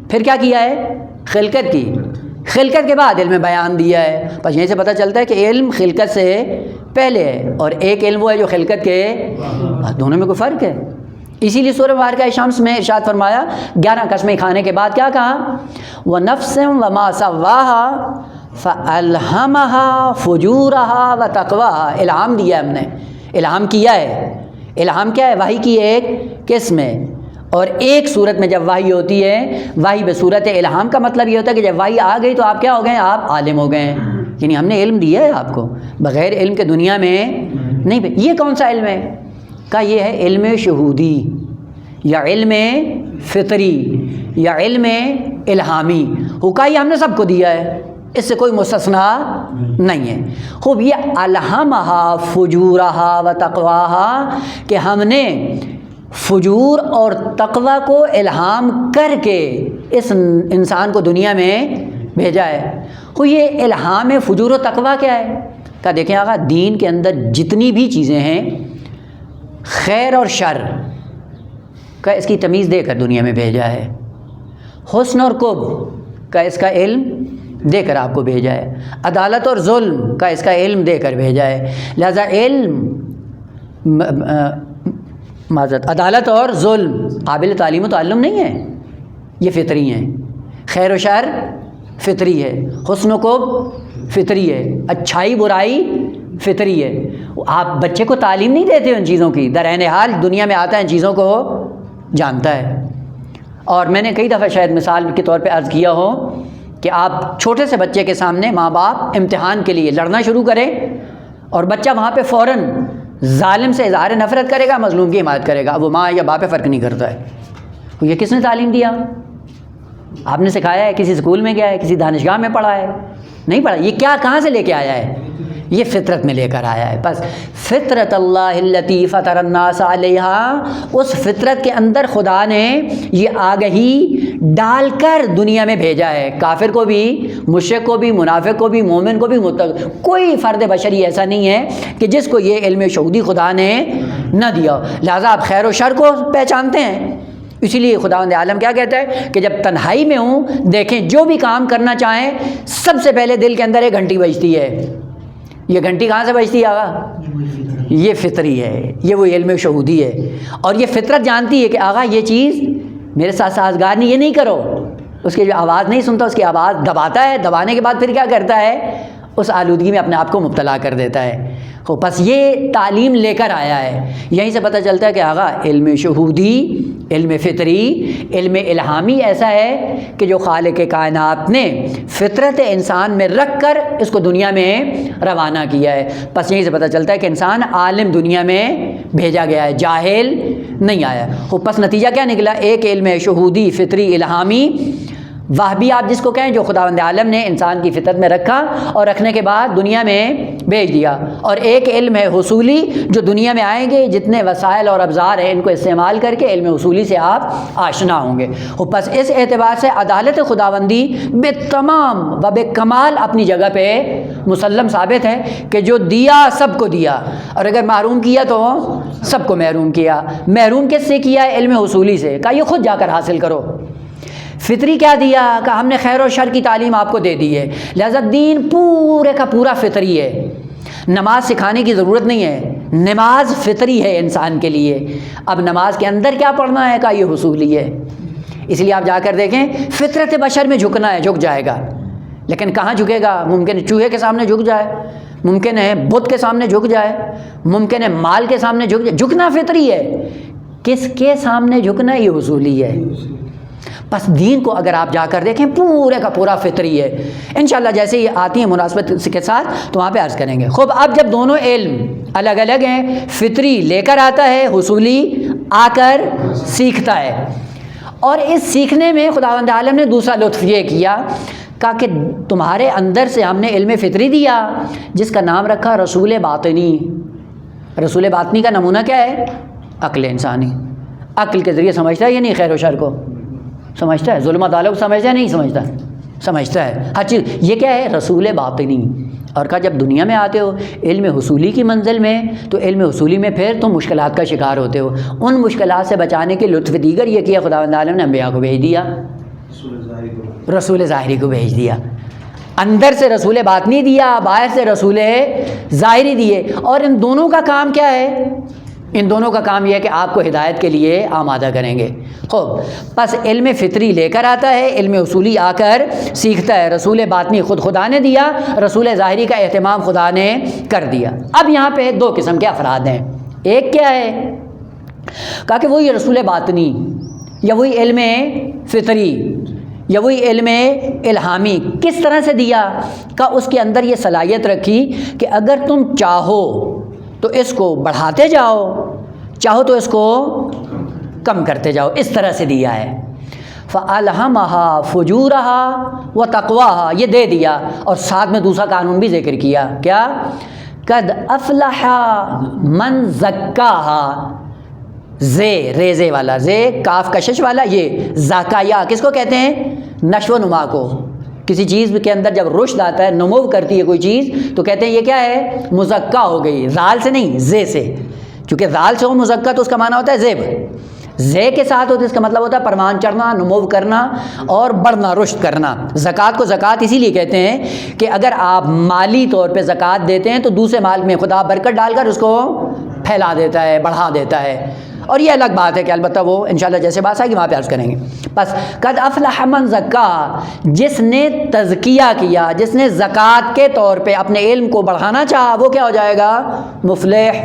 Speaker 1: پھر کیا کیا ہے؟ خلقت کی، خلقت کے بعد علم بیان دیا ہے. بس یہیں سے پتہ چلتا ہے کہ علم خلقت سے پہلے ہے، اور ایک علم وہ ہے جو خلقت کے، دونوں میں کوئی فرق ہے. اسی لیے سورہ مبارکہ شمس میں ارشاد فرمایا 11 قسمیں کھانے کے بعد کیا کہا؟ وَنَفْسٍ وَمَا سَوَّاهَا فَأَلْهَمَهَا فُجُورَهَا وَتَقْوَاهَا. الہام دیا ہے ہم نے، الہام کیا ہے. الہام کیا ہے؟ وحی کی ایک قسم ہے. اور ایک صورت میں جب وحی ہوتی ہے، وحی بصورت الہام کا مطلب یہ ہوتا ہے کہ جب وحی آ گئی تو آپ کیا ہو گئے؟ آپ عالم ہو گئے. یعنی ہم نے علم دیا ہے آپ کو، بغیر علم کے دنیا میں نہیں. یہ کون سا علم ہے؟ کہ یہ ہے علم شہودی یا علم فطری یا علم الہامی. حکائی ہم نے سب کو دیا ہے، اس سے کوئی مستثنا نہیں ہے. خوب یہ الہمہا فجورہا و تقواہا کہ ہم نے فجور اور تقوی کو الہام کر کے اس انسان کو دنیا میں بھیجا ہے. خو یہ الہام فجور و تقوی کیا ہے؟ کہ دیکھیں آقا، دین کے اندر جتنی بھی چیزیں ہیں خیر اور شر کا اس کی تمیز دے کر دنیا میں بھیجا ہے. حسن اور قبح کا اس کا علم دے کر آپ کو بھیجا ہے. عدالت اور ظلم کا اس کا علم دے کر بھیجا ہے. لہذا علم معذرت عدالت اور ظلم قابل تعلیم و تعلم نہیں ہے، یہ فطری ہیں. خیر و شر فطری ہے، حسن و قبح فطری ہے، اچھائی برائی فطری ہے. آپ بچے کو تعلیم نہیں دیتے ان چیزوں کی، در عین حال دنیا میں آتا ہے ان چیزوں کو جانتا ہے. اور میں نے کئی دفعہ شاید مثال کے طور پہ عرض کیا ہو کہ آپ چھوٹے سے بچے کے سامنے ماں باپ امتحان کے لیے لڑنا شروع کریں اور بچہ وہاں پہ فوراً ظالم سے اظہار نفرت کرے گا، مظلوم کی حمایت کرے گا. اب وہ ماں یا باپ فرق نہیں کرتا ہے. یہ کس نے تعلیم دیا؟ آپ نے سکھایا ہے؟ کسی اسکول میں گیا ہے؟ کسی دانشگاہ میں پڑھا ہے؟ نہیں پڑھا. یہ کیا کہاں سے لے کے آیا ہے؟ یہ فطرت میں لے کر آیا ہے. بس فطرت اللہ التی فطر الناس علیہا، اس فطرت کے اندر خدا نے یہ آگہی ڈال کر دنیا میں بھیجا ہے. کافر کو بھی، مشرک کو بھی، منافق کو بھی، مومن کو بھی، کوئی فرد بشری ایسا نہیں ہے کہ جس کو یہ علم شہودی خدا نے نہ دیا. لہذا آپ خیر و شر کو پہچانتے ہیں. اسی لیے خداوند عالم کیا کہتا ہے کہ جب تنہائی میں ہوں، دیکھیں جو بھی کام کرنا چاہیں سب سے پہلے دل کے اندر ایک گھنٹی بجتی ہے. یہ گھنٹی کہاں سے بجتی ہے آغا؟ یہ فطری ہے، یہ وہ علم شہودی ہے. اور یہ فطرت جانتی ہے کہ آغا یہ چیز میرے ساتھ سازگار نہیں، یہ نہیں کرو. اس کی جو آواز نہیں سنتا، اس کی آواز دباتا ہے، دبانے کے بعد پھر کیا کرتا ہے؟ اس آلودگی میں اپنے آپ کو مبتلا کر دیتا ہے. بس یہ تعلیم لے کر آیا ہے. یہیں سے پتہ چلتا ہے کہ آغا علم شہودی، علم فطری، علم الہامی ایسا ہے کہ جو خالق کائنات نے فطرت انسان میں رکھ کر اس کو دنیا میں روانہ کیا ہے. بس یہیں سے پتہ چلتا ہے کہ انسان عالم دنیا میں بھیجا گیا ہے، جاہل نہیں آیا. پس نتیجہ کیا نکلا؟ ایک علم شہودی، فطری، الہامی، وہبی آپ جس کو کہیں، جو خداوند عالم نے انسان کی فطرت میں رکھا اور رکھنے کے بعد دنیا میں بھیج دیا. اور ایک علم ہے حصولی، جو دنیا میں آئیں گے جتنے وسائل اور ابزار ہیں ان کو استعمال کر کے علم حصولی سے آپ آشنا ہوں گے. پس اس اعتبار سے عدالت خداوندی بے تمام و بے کمال اپنی جگہ پہ مسلم ثابت ہے کہ جو دیا سب کو دیا، اور اگر محروم کیا تو سب کو محروم کیا. محروم کس سے کیا ہے؟ علم حصولی سے. کہا یہ خود جا کر حاصل کرو. فطری کیا دیا؟ کہ ہم نے خیر و شر کی تعلیم آپ کو دے دی ہے. لہذا دین پورے کا پورا فطری ہے. نماز سکھانے کی ضرورت نہیں ہے، نماز فطری ہے انسان کے لیے. اب نماز کے اندر کیا پڑھنا ہے؟ کہ یہ حصولی ہے. اس لیے آپ جا کر دیکھیں، فطرت بشر میں جھکنا ہے، جھک جائے گا. لیکن کہاں جھکے گا؟ ممکن ہے چوہے کے سامنے جھک جائے، ممکن ہے بت کے سامنے جھک جائے، ممکن ہے مال کے سامنے جھک جائے. جھکنا فطری ہے. کس کے سامنے جھکنا؟ یہ حصولی ہے. بس دین کو اگر آپ جا کر دیکھیں پورے کا پورا فطری ہے. انشاءاللہ جیسے یہ آتی ہیں مناسبت کے ساتھ تو وہاں پہ عرض کریں گے. خوب اب جب دونوں علم الگ الگ ہیں، فطری لے کر آتا ہے، حصولی آ کر سیکھتا ہے. اور اس سیکھنے میں خداوند عالم نے دوسرا لطف یہ کیا کہ تمہارے اندر سے ہم نے علم فطری دیا جس کا نام رکھا رسول باطنی. رسول باطنی کا نمونہ کیا ہے؟ عقل انسانی. عقل کے ذریعے سمجھتا ہے یا نہیں؟ خیر و شر کو سمجھتا ہے، ظلم و تعلق سمجھتا ہے نہیں سمجھتا؟ سمجھتا ہے ہر چیز. یہ کیا ہے؟ رسول باطنی. اور کہا جب دنیا میں آتے ہو علم حصولی کی منزل میں، تو علم حصولی میں پھر تم مشکلات کا شکار ہوتے ہو. ان مشکلات سے بچانے کے لطف دیگر یہ کیا خداوند عالم نے انبیاء کو بھیج دیا، رسول ظاہری کو بھیج دیا. اندر سے رسول باطنی دیا، باہر سے رسول ظاہری دیے، اور ان دونوں کا کام کیا ہے؟ ان دونوں کا کام یہ ہے کہ آپ کو ہدایت کے لیے آمادہ کریں گے۔ خوب، پس علم فطری لے کر آتا ہے، علم اصولی آ کر سیکھتا ہے۔ رسول باطنی خود خدا نے دیا، رسول ظاہری کا اہتمام خدا نے کر دیا۔ اب یہاں پہ دو قسم کے افراد ہیں۔ ایک کیا ہے؟ کہا کہ وہی رسول باطنی یا وہی علم فطری یا وہی علم الہامی کس طرح سے دیا؟ کہ اس کے اندر یہ صلاحیت رکھی کہ اگر تم چاہو تو اس کو بڑھاتے جاؤ، چاہو تو اس کو کم کرتے جاؤ، اس طرح سے دیا ہے۔ فَأَلْهَمَهَا فُجُورَهَا وَتَقْوَاهَا، یہ دے دیا، اور ساتھ میں دوسرا قانون بھی ذکر کیا، کیا؟ قَدْ أَفْلَحَ مَنْ زَكَّاهَا، زے ریزے والا، زے کاف کشش والا، یہ زکایا کس کو کہتے ہیں؟ نشو و نما کو۔ کسی چیز کے اندر جب رشد آتا ہے، نمو کرتی ہے کوئی چیز، تو کہتے ہیں یہ کیا ہے؟ مزکا ہو گئی، زال سے نہیں، زے سے، چونکہ زال سے ہو مزکا تو اس کا معنی ہوتا ہے زیب، زے کے ساتھ ہوتا ہے اس کا مطلب ہوتا ہے پروان چڑھنا، نمو کرنا اور بڑھنا، رشد کرنا۔ زکوٰۃ کو زکوٰۃ اسی لیے کہتے ہیں کہ اگر آپ مالی طور پہ زکوٰۃ دیتے ہیں تو دوسرے مال میں خدا برکت ڈال کر اس کو پھیلا دیتا ہے، بڑھا دیتا ہے، اور یہ الگ بات ہے کہ البتہ وہ انشاءاللہ جیسے بات آئے گی وہاں پہ عرض کریں گے۔ بس قد افلح من زکاہا، جس نے تزکیہ کیا، جس نے زکوٰۃ کے طور پہ اپنے علم کو بڑھانا چاہا، وہ کیا ہو جائے گا؟ مفلح۔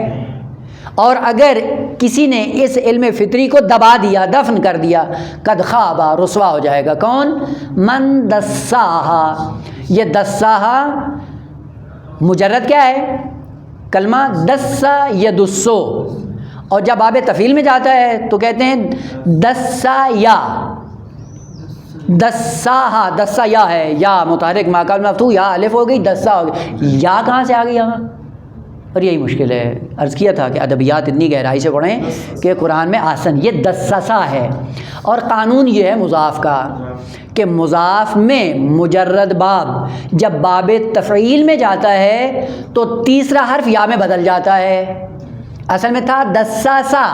Speaker 1: اور اگر کسی نے اس علم فطری کو دبا دیا، دفن کر دیا، قد خابا، رسوا ہو جائے گا۔ کون؟ من دساہا، یہ دساہا مجرد کیا ہے؟ کلمہ دسا یدسو، اور جب باب تفعیل میں جاتا ہے تو کہتے ہیں دسا یا، دساہا، دسا یا ہے، یا متحرک ماقابل مفتوح، یا الف ہو گئی، دسا ہو گئی، یا کہاں سے آ گئی یہاں؟ اور یہی مشکل ہے، عرض کیا تھا کہ ادبیات اتنی گہرائی سے پڑھیں کہ قرآن میں آسن، یہ دسسا ہے، اور قانون یہ ہے مضاف کا کہ مضاف میں مجرد باب جب باب تفعیل میں جاتا ہے تو تیسرا حرف یا میں بدل جاتا ہے۔ اصل میں تھا دساسا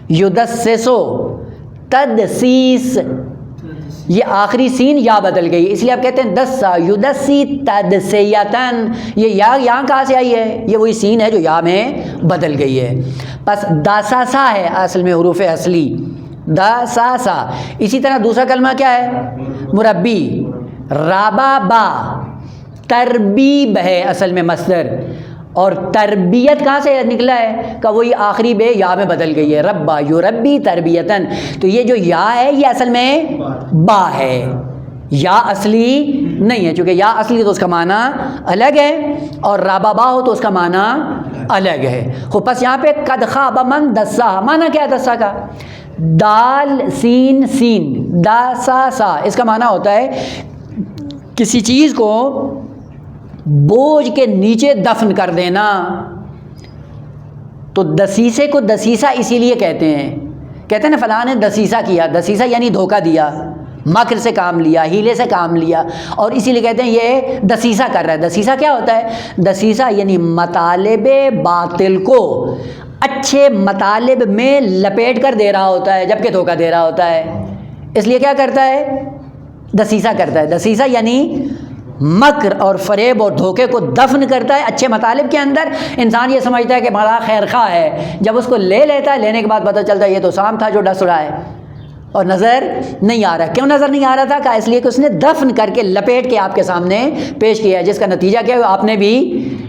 Speaker 1: یدسسو، تدسیس، یہ آخری سین یا بدل گئی، اس لیے آپ کہتے ہیں دسا یدسی تدسیتن، یہ یا یہاں کہاں سے آئی ہے؟ یہ وہی سین ہے جو یا میں بدل گئی ہے۔ پس داساسا ہے اصل میں حروف اصلی، داساسا۔ اسی طرح دوسرا کلمہ کیا ہے؟ مربی، رابا با، تربیب ہے اصل میں مصدر، اور تربیت کہاں سے نکلا ہے؟ کہ وہی آخری بے یا میں بدل گئی ہے، ربا یربی تربیتن، تو یہ جو یا ہے یہ اصل میں با ہے، یا اصلی نہیں ہے، چونکہ یا اصلی تو اس کا معنی الگ ہے اور رابا با ہو تو اس کا معنی الگ ہے۔ خب پس یہاں پہ قد خاب من دسا، معنی کیا ہے دسا کا؟ دال سین سین، دا سا سا، اس کا معنی ہوتا ہے کسی چیز کو بوجھ کے نیچے دفن کر دینا۔ تو دسیسے کو دسیسہ اسی لیے کہتے ہیں نا فلاں نے دسیسہ کیا، دسیسہ یعنی دھوکہ دیا، مکر سے کام لیا، ہیلے سے کام لیا، اور اسی لیے کہتے ہیں یہ دسیسہ کر رہا ہے۔ دسیسہ کیا ہوتا ہے؟ دسیسہ یعنی مطالب باطل کو اچھے مطالب میں لپیٹ کر دے رہا ہوتا ہے جبکہ دھوکہ دے رہا ہوتا ہے، اس لیے کیا کرتا ہے؟ دسیسہ کرتا ہے۔ دسیسہ یعنی مکر اور فریب اور دھوکے کو دفن کرتا ہے اچھے مطالب کے اندر۔ انسان یہ سمجھتا ہے کہ بڑا خیر خواہ ہے، جب اس کو لے لیتا ہے، لینے کے بعد پتہ چلتا ہے یہ تو سام تھا جو ڈس رہا ہے اور نظر نہیں آ رہا۔ کیوں نظر نہیں آ رہا تھا؟ کہ اس لیے کہ اس نے دفن کر کے لپیٹ کے آپ کے سامنے پیش کیا ہے، جس کا نتیجہ کیا ہے؟ آپ نے بھی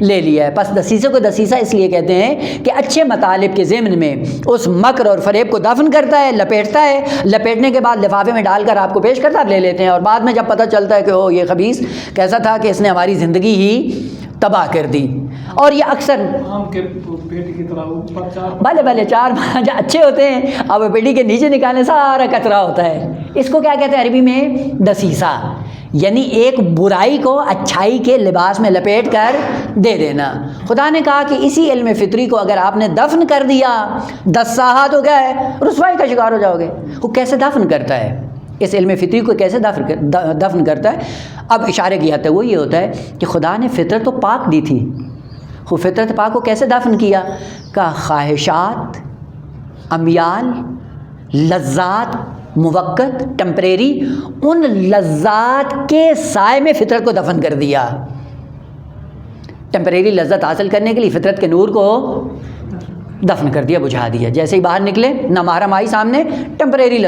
Speaker 1: لے لیا ہے۔ بس دسیسے کو دسیسہ اس لیے کہتے ہیں کہ اچھے مطالب کے ضمن میں اس مکر اور فریب کو دفن کرتا ہے، لپیٹتا ہے، لپیٹنے کے بعد لفافے میں ڈال کر آپ کو پیش کرتا ہے، آپ لے لیتے ہیں، اور بعد میں جب پتہ چلتا ہے کہ او یہ خبیث کیسا تھا کہ اس نے ہماری زندگی ہی تباہ کر دی۔ اور یہ اکثر
Speaker 2: پیٹی کی طرح
Speaker 1: بھلے چار جو اچھے ہوتے ہیں اب پیٹی کے نیچے نکالنے سارا کچرا ہوتا ہے، اس کو کیا کہتے ہیں عربی میں؟ دسیسہ، یعنی ایک برائی کو اچھائی کے لباس میں لپیٹ کر دے دینا۔ خدا نے کہا کہ اسی علم فطری کو اگر آپ نے دفن کر دیا، دساہا، تو کیا ہے؟ رسوائی کا شکار ہو جاؤ گے۔ وہ کیسے دفن کرتا ہے؟ اس علم فطری کو کیسے دفن کرتا ہے؟ اب اشارے کی حد تک وہ یہ ہوتا ہے کہ خدا نے فطرت تو پاک دی تھی، وہ فطرت پاک کو کیسے دفن کیا؟ کہ خواہشات، امیال، لذات، موقت ٹمپریری ان لذات کے سائے میں فطرت کو دفن کر دیا. ٹمپریری لذت حاصل کرنے کے لیے فطرت کے نور کو دفن کر دیا, بجھا دیا. جیسے ہی باہر نکلے نامحرم آئی سامنے, ٹمپریری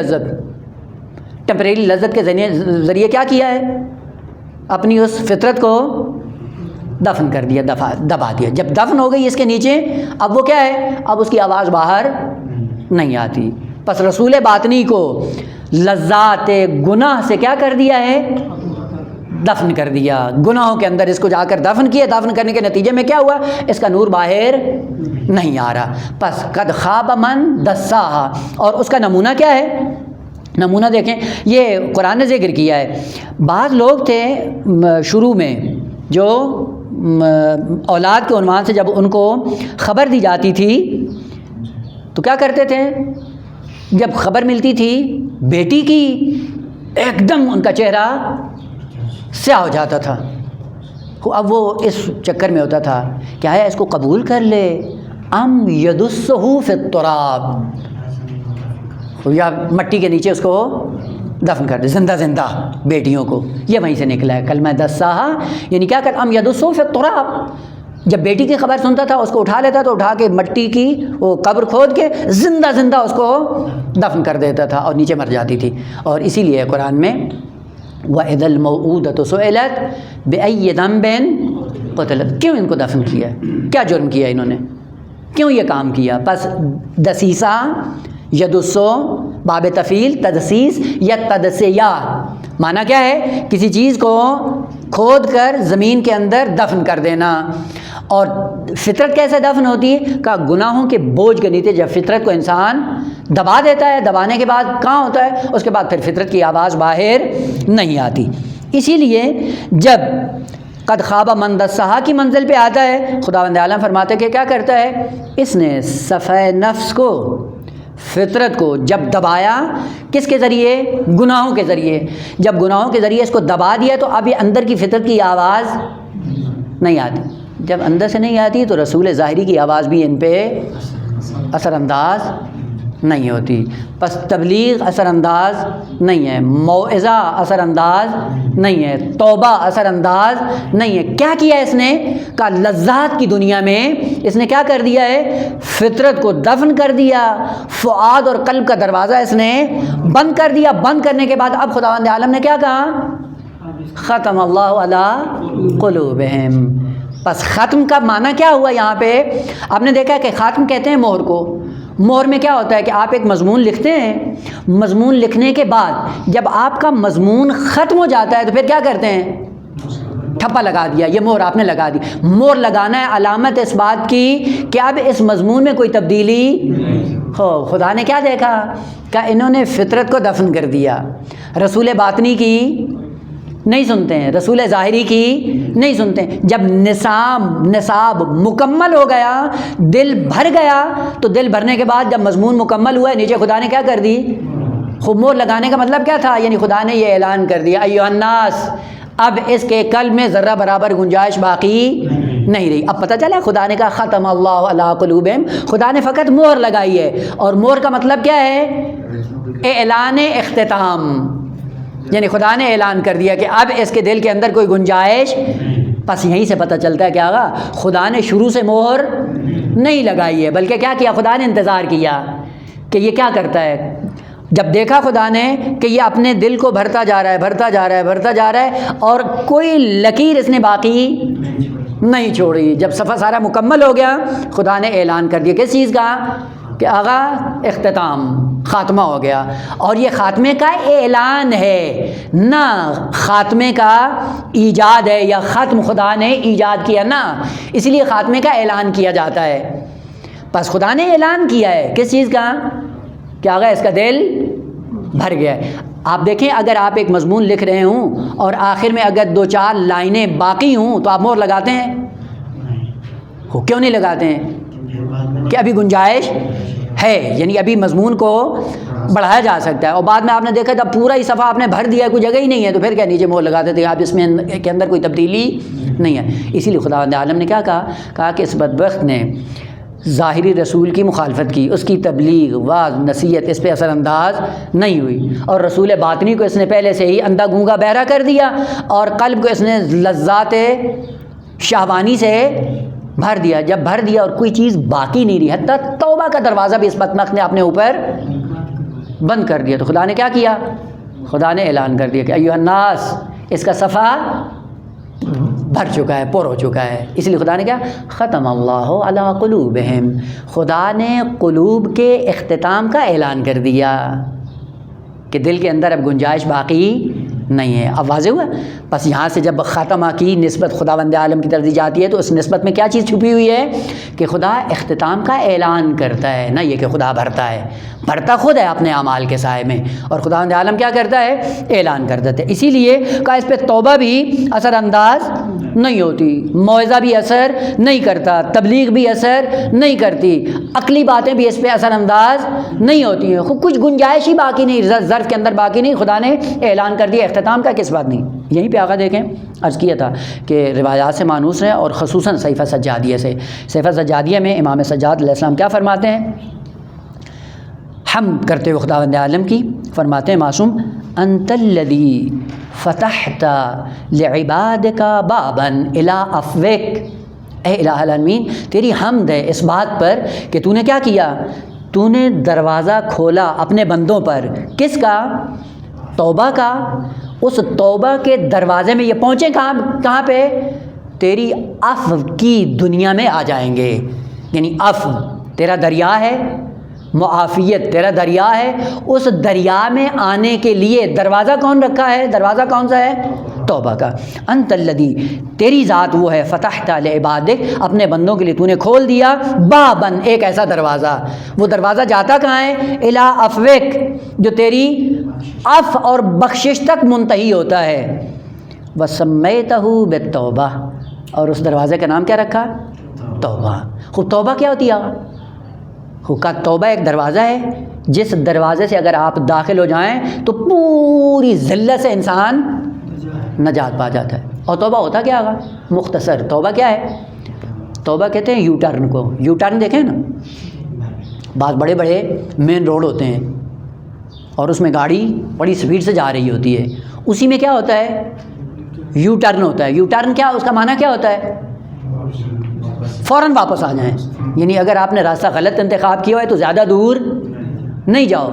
Speaker 1: لذت کے ذریعے کیا کیا ہے, اپنی اس فطرت کو دفن کر دیا, دبا دیا. جب دفن ہو گئی اس کے نیچے, اب وہ کیا ہے, اب اس کی آواز باہر نہیں آتی. پس رسول باطنی کو لذات گناہ سے کیا کر دیا ہے, دفن کر دیا. گناہوں کے اندر اس کو جا کر دفن کیا. دفن کرنے کے نتیجے میں کیا ہوا, اس کا نور باہر نہیں آ رہا. پس قد خواب من دساہا. اور اس کا نمونہ کیا ہے, نمونہ دیکھیں, یہ قرآن نے ذکر کیا ہے. بعض لوگ تھے شروع میں جو اولاد کے عنوان سے جب ان کو خبر دی جاتی تھی تو کیا کرتے تھے, جب خبر ملتی تھی بیٹی کی, ایک دم ان کا چہرہ سیاہ ہو جاتا تھا. اب وہ اس چکر میں ہوتا تھا کیا ہے, اس کو قبول کر لے, ام یدسہ فی التراب, یا مٹی کے نیچے اس کو دفن کر دے, زندہ بیٹیوں کو. یہ وہیں سے نکلا ہے کلمہ دساہا, یعنی کیا کر, ام یدسہ فی التراب. جب بیٹی کی خبر سنتا تھا اس کو اٹھا لیتا, تو اٹھا کے مٹی کی وہ قبر کھود کے زندہ اس کو دفن کر دیتا تھا, اور نیچے مر جاتی تھی. اور اسی لیے قرآن میں وَإِذَا الْمَوْءُودَةُ سُئِلَتْ بِأَيِّ ذَنبٍ قُتِلَتْ, کیوں ان کو دفن کیا, کیا جرم کیا انہوں نے, کیوں یہ کام کیا. پس دسیسہ, یدسو باب تفیل, تدسیس یا تدسیہ, معنی کیا ہے, کسی چیز کو کھود کر زمین کے اندر دفن کر دینا. اور فطرت کیسے دفن ہوتی ہے, کہ گناہوں کے بوجھ کے نیچے جب فطرت کو انسان دبا دیتا ہے, دبانے کے بعد کہاں ہوتا ہے, اس کے بعد پھر فطرت کی آواز باہر نہیں آتی. اسی لیے جب قد خواب من دساہا کی منزل پہ آتا ہے, خداوند عالم فرماتے کہ کیا کرتا ہے, اس نے صفحہ نفس کو, فطرت کو جب دبایا, کس کے ذریعے, گناہوں کے ذریعے. جب گناہوں کے ذریعے اس کو دبا دیا تو اب یہ اندر کی فطرت کی آواز نہیں آتی. جب اندر سے نہیں آتی تو رسول ظاہری کی آواز بھی ان پہ اثر انداز نہیں ہوتی. پس تبلیغ اثر انداز نہیں ہے, موعظہ اثر انداز نہیں ہے, توبہ اثر انداز نہیں ہے. کیا کیا اس نے, کہ لذات کی دنیا میں اس نے کیا کر دیا ہے, فطرت کو دفن کر دیا. فؤاد اور قلب کا دروازہ اس نے بند کر دیا. بند کرنے کے بعد اب خداوند عالم نے کیا کہا, ختم اللہ علی قلوبہم. پس ختم کا معنی کیا ہوا یہاں پہ, آپ نے دیکھا کہ ختم کہتے ہیں مہر کو. مہر میں کیا ہوتا ہے کہ آپ ایک مضمون لکھتے ہیں, مضمون لکھنے کے بعد جب آپ کا مضمون ختم ہو جاتا ہے تو پھر کیا کرتے ہیں, ٹھپا لگا دیا, یہ مہر آپ نے لگا دی. مہر لگانا ہے علامت اس بات کی کہ اب اس مضمون میں کوئی تبدیلی ہو. خدا نے کیا دیکھا, کہ انہوں نے فطرت کو دفن کر دیا, رسول باطنی کی نہیں سنتے ہیں, رسول ظاہری کی نہیں سنتے ہیں. جب نصاب مکمل ہو گیا, دل بھر گیا, تو دل بھرنے کے بعد جب مضمون مکمل ہوا ہے, نیچے خدا نے کیا کر دی, خوب مہر لگانے کا مطلب کیا تھا, یعنی خدا نے یہ اعلان کر دیا, ایھا الناس, اب اس کے قلب میں ذرہ برابر گنجائش باقی نہیں رہی. اب پتہ چلا خدا نے کہا ختم اللہ علی قلوبہم, خدا نے فقط مہر لگائی ہے. اور مہر کا مطلب کیا ہے, اعلان اختتام, یعنی خدا نے اعلان کر دیا کہ اب اس کے دل کے اندر کوئی گنجائش. پس یہیں سے پتہ چلتا ہے کہ آگا خدا نے شروع سے مہر نہیں لگائی ہے, بلکہ کیا کیا, خدا نے انتظار کیا کہ یہ کیا کرتا ہے. جب دیکھا خدا نے کہ یہ اپنے دل کو بھرتا جا رہا ہے, اور کوئی لکیر اس نے باقی نہیں چھوڑی. جب صفحہ سارا مکمل ہو گیا, خدا نے اعلان کر دیا کس چیز کا, کہ آغا اختتام, خاتمہ ہو گیا. اور یہ خاتمے کا اعلان ہے, نہ خاتمے کا ایجاد ہے, یا ختم خدا نے ایجاد کیا نہ, اس لیے خاتمے کا اعلان کیا جاتا ہے. پس خدا نے اعلان کیا ہے کس چیز کا, کہ آغا اس کا دل بھر گیا ہے. آپ دیکھیں, اگر آپ ایک مضمون لکھ رہے ہوں اور آخر میں اگر 2-4 لائنیں باقی ہوں تو آپ مہر لگاتے ہیں, کیوں نہیں لگاتے ہیں, کہ ابھی گنجائش ہے, یعنی ابھی مضمون کو بڑھایا جا سکتا ہے. اور بعد میں آپ نے دیکھا جب پورا ہی صفحہ آپ نے بھر دیا ہے, کوئی جگہ ہی نہیں ہے, تو پھر کیا نیچے مہر لگاتے تھے, آپ اس میں کے اندر کوئی تبدیلی نہیں ہے. اسی لیے خداوند عالم نے کیا کہا کہ اس بدبخت نے ظاہری رسول کی مخالفت کی، اس کی تبلیغ واعظ نصیحت اس پہ اثر انداز نہیں ہوئی، اور رسول باطنی کو اس نے پہلے سے ہی اندھا گونگا بہرا کر دیا، اور قلب کو اس نے لذات شہوانی سے بھر دیا۔ جب بھر دیا اور کوئی چیز باقی نہیں رہی، حتیٰ توبہ کا دروازہ بھی اس بدبخت نے اپنے اوپر بند کر دیا، تو خدا نے کیا کیا؟ خدا نے اعلان کر دیا کہ ایھا الناس، اس کا صفحہ بھر چکا ہے، پر ہو چکا ہے۔ اس لیے خدا نے کیا؟ ختم اللہ علی قلوبہم، خدا نے قلوب کے اختتام کا اعلان کر دیا کہ دل کے اندر اب گنجائش باقی نہیں ہے۔ اب واضح ہوا؟ بس یہاں سے جب خاتمہ کی نسبت خداوند عالم کی طرف دی جاتی ہے تو اس نسبت میں کیا چیز چھپی ہوئی ہے کہ خدا اختتام کا اعلان کرتا ہے، نہ یہ کہ خدا بھرتا ہے۔ بھرتا خود ہے اپنے اعمال کے سائے میں، اور خداوند عالم کیا کرتا ہے؟ اعلان کر دیتا ہے۔ اسی لیے کہ اس پہ توبہ بھی اثر انداز نہیں ہوتی، موعظہ بھی اثر نہیں کرتا، تبلیغ بھی اثر نہیں کرتی، عقلی باتیں بھی اس پہ اثر انداز نہیں ہوتی ہیں، کچھ گنجائش ہی باقی نہیں، ظرف کے اندر باقی نہیں۔ خدا نے اعلان کر دیا، اختتام کا کس بات نہیں۔ یہیں پہ آقا دیکھیں عرض کیا تھا کہ روایات سے مانوس ہیں، اور خصوصاً صحیفہ سجادیہ سے۔ صحیفہ سجادیہ میں امام سجاد علیہ السلام کیا فرماتے ہیں؟ حمد کرتے ہوئے خداوند عالم کی، فرماتے ہیں معصوم انت الذی فتحت لعبادک بابا الی عفوک، اے الہ العالمین تیری حمد ہے اس بات پر کہ تو نے کیا کیا؟ تو نے دروازہ کھولا اپنے بندوں پر، کس کا؟ توبہ کا۔ اس توبہ کے دروازے میں یہ پہنچے کہاں پہ؟ تیری عفو کی دنیا میں آ جائیں گے، یعنی عفو تیرا دریا ہے، معافیت تیرا دریا ہے، اس دریا میں آنے کے لیے دروازہ کون رکھا ہے؟ دروازہ کون سا ہے؟ توبہ کا۔ انت الذی، تیری ذات وہ ہے، فتحت لعبادک، اپنے بندوں کے لیے تو نے کھول دیا، بابن، ایک ایسا دروازہ، وہ دروازہ جاتا کہاں ہے؟ الی عفوک، جو تیری عفو اور بخشش تک منتہی ہوتا ہے، وسمیتہ بالتوبہ، اور اس دروازے کا نام کیا رکھا؟ توبہ۔ خوب توبہ کیا ہوتی ہے؟ توبہ ایک دروازہ ہے جس دروازے سے اگر آپ داخل ہو جائیں تو پوری ذلت سے انسان نجات پا جاتا ہے۔ اور توبہ ہوتا کیا ہوگا؟ مختصر توبہ کیا ہے؟ توبہ کہتے ہیں یو ٹرن کو۔ یو ٹرن دیکھیں نا، بعض بڑے بڑے مین روڈ ہوتے ہیں اور اس میں گاڑی بڑی سپیڈ سے جا رہی ہوتی ہے، اسی میں کیا ہوتا ہے؟ یو ٹرن ہوتا ہے۔ یو ٹرن کیا، اس کا معنی کیا ہوتا ہے؟ فوراً واپس آ جائیں، یعنی اگر آپ نے راستہ غلط انتخاب کیا ہے تو زیادہ دور نہیں جاؤ،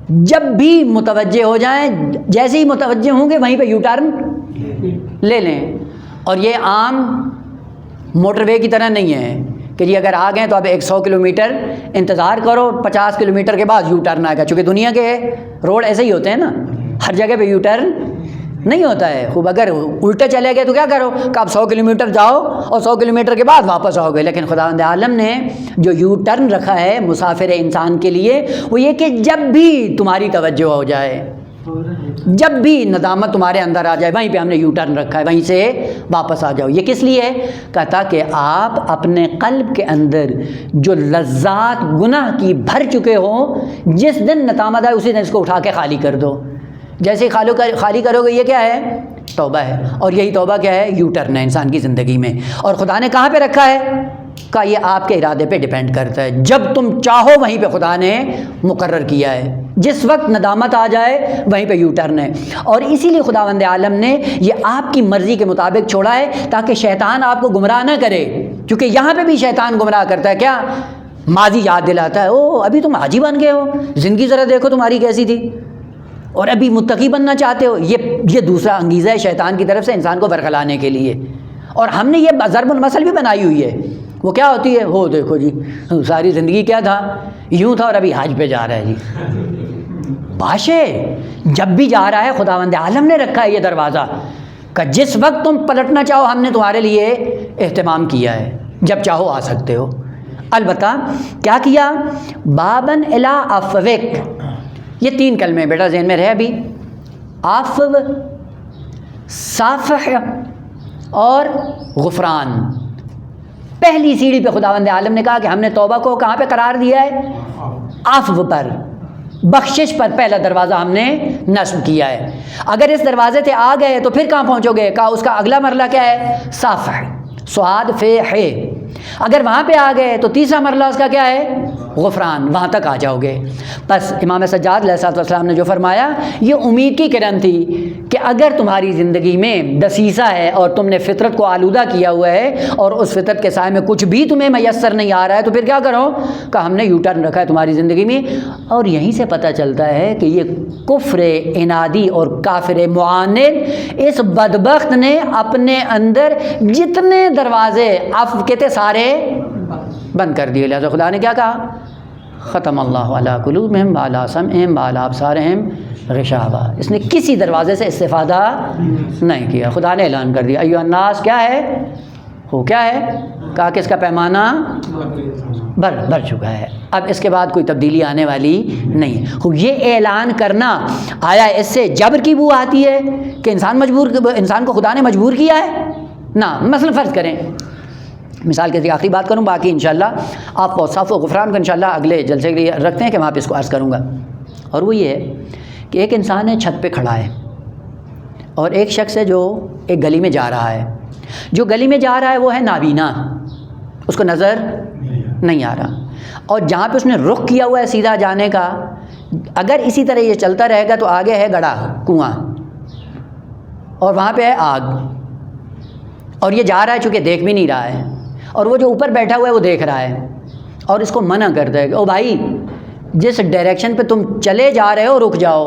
Speaker 1: جب بھی متوجہ ہو جائیں، جیسے ہی متوجہ ہوں گے وہیں پہ یو ٹرن لے لیں۔ اور یہ عام موٹر وے کی طرح نہیں ہے کہ جی اگر آ گئے تو اب 100 کلومیٹر انتظار کرو، 50 کلومیٹر کے بعد یو ٹرن آئے گا، چونکہ دنیا کے روڈ ایسے ہی ہوتے ہیں نا، ہر جگہ پہ یو ٹرن نہیں ہوتا ہے۔ خوب اگر الٹے چلے گئے تو کیا کرو کہ آپ 100 کلومیٹر جاؤ اور 100 کلومیٹر کے بعد واپس آؤ گے، لیکن خداوند عالم نے جو یو ٹرن رکھا ہے مسافر انسان کے لیے وہ یہ کہ جب بھی تمہاری توجہ ہو جائے، جب بھی ندامت تمہارے اندر آ جائے، وہیں پہ ہم نے یو ٹرن رکھا ہے، وہیں سے واپس آ جاؤ۔ یہ کس لیے ہے؟ کہتا کہ آپ اپنے قلب کے اندر جو لذات گناہ کی بھر چکے ہوں، جس دن ندامت آئے اسی دن اس کو اٹھا کے خالی کر دو۔ جیسے خالی کرو گے، یہ کیا ہے؟ توبہ ہے۔ اور یہی توبہ کیا ہے؟ یو ٹرن ہے انسان کی زندگی میں۔ اور خدا نے کہاں پہ رکھا ہے؟ کہ یہ آپ کے ارادے پہ ڈیپینڈ کرتا ہے، جب تم چاہو وہیں پہ خدا نے مقرر کیا ہے، جس وقت ندامت آ جائے وہیں پہ یو ٹرن ہے۔ اور اسی لیے خداوند عالم نے یہ آپ کی مرضی کے مطابق چھوڑا ہے تاکہ شیطان آپ کو گمراہ نہ کرے، کیونکہ یہاں پہ بھی شیطان گمراہ کرتا ہے۔ کیا؟ ماضی یاد دلاتا ہے، او ابھی تم حاجی بن گئے ہو، زندگی ذرا دیکھو تمہاری کیسی تھی، اور ابھی متقی بننا چاہتے ہو۔ یہ دوسرا انگیزہ ہے شیطان کی طرف سے انسان کو برگلانے کے لیے۔ اور ہم نے یہ ضرب المثل بھی بنائی ہوئی ہے، وہ کیا ہوتی ہے؟ ہو دیکھو جی ساری زندگی کیا تھا؟ یوں تھا، اور ابھی حج پہ جا رہا ہے جی۔ باشے جب بھی جا رہا ہے خداوند عالم نے رکھا ہے یہ دروازہ کہ جس وقت تم پلٹنا چاہو ہم نے تمہارے لیے اہتمام کیا ہے، جب چاہو آ سکتے ہو۔ البتہ کیا کیا؟ بابن الی عفوک، یہ 3 کلمے بیٹا ذہن میں رہے ابھی، عفو، صفح اور غفران۔ پہلی سیڑھی پہ خداوند عالم نے کہا کہ ہم نے توبہ کو کہاں پہ قرار دیا ہے؟ عفو پر، بخشش پر پہلا دروازہ ہم نے نصب کیا ہے۔ اگر اس دروازے سے آ گئے تو پھر کہاں پہنچو گے؟ کہا اس کا اگلا مرحلہ کیا ہے؟ صفح، صاد فے ہے، اگر وہاں پہ آ گئے تو تیسرا مرحلہ اس کا کیا ہے؟ غفران، وہاں تک آ جاؤ گے۔ بس امام سجاد علیہ السلام نے جو فرمایا یہ امید کی کرن تھی کہ اگر تمہاری زندگی میں دسیسہ ہے اور تم نے فطرت کو آلودہ کیا ہوا ہے اور اس فطرت کے سائے میں کچھ بھی تمہیں میسر نہیں آ رہا ہے تو پھر کیا کرو؟ کہ ہم نے یو ٹرن رکھا ہے تمہاری زندگی میں۔ اور یہیں سے پتہ چلتا ہے کہ یہ کفر عنادی اور کافر معاند اس بدبخت نے اپنے اندر جتنے دروازے آپ کہتے سارے بند کر دیے۔ لہٰذا خدا نے کیا کہا؟ ختم اللہ علی قلوبہم وعلی سمعہم وعلی ابصارہم غشاوہ۔ اس نے کسی دروازے سے استفادہ نہیں کیا، خدا نے اعلان کر دیا ایھا الناس کیا ہے؟ ہو کیا ہے؟ کہا کہ اس کا پیمانہ بھر چکا ہے، اب اس کے بعد کوئی تبدیلی آنے والی نہیں ہے۔ یہ اعلان کرنا آیا اس سے جبر کی بو آتی ہے کہ انسان کو خدا نے مجبور کیا ہے؟ نہ، مثلا فرض کریں، مثال کے لیے آخری بات کروں، باقی انشاءاللہ آپ کو صف و غفران کو انشاءاللہ اگلے جلسے کے لیے رکھتے ہیں کہ وہاں پہ اس کو عرض کروں گا۔ اور وہ یہ ہے کہ ایک انسان ہے چھت پہ کھڑا ہے اور ایک شخص ہے جو ایک گلی میں جا رہا ہے، جو گلی میں جا رہا ہے وہ ہے نابینا، اس کو نظر نہیں آ رہا، اور جہاں پہ اس نے رخ کیا ہوا ہے سیدھا جانے کا، اگر اسی طرح یہ چلتا رہے گا تو آگے ہے گڑھا، کنواں، اور وہاں پہ ہے آگ، اور یہ جا رہا ہے چونکہ دیکھ بھی نہیں رہا ہے، اور وہ جو اوپر بیٹھا ہوا ہے وہ دیکھ رہا ہے اور اس کو منع کرتا ہے کہ او بھائی جس ڈائریکشن پہ تم چلے جا رہے ہو رک جاؤ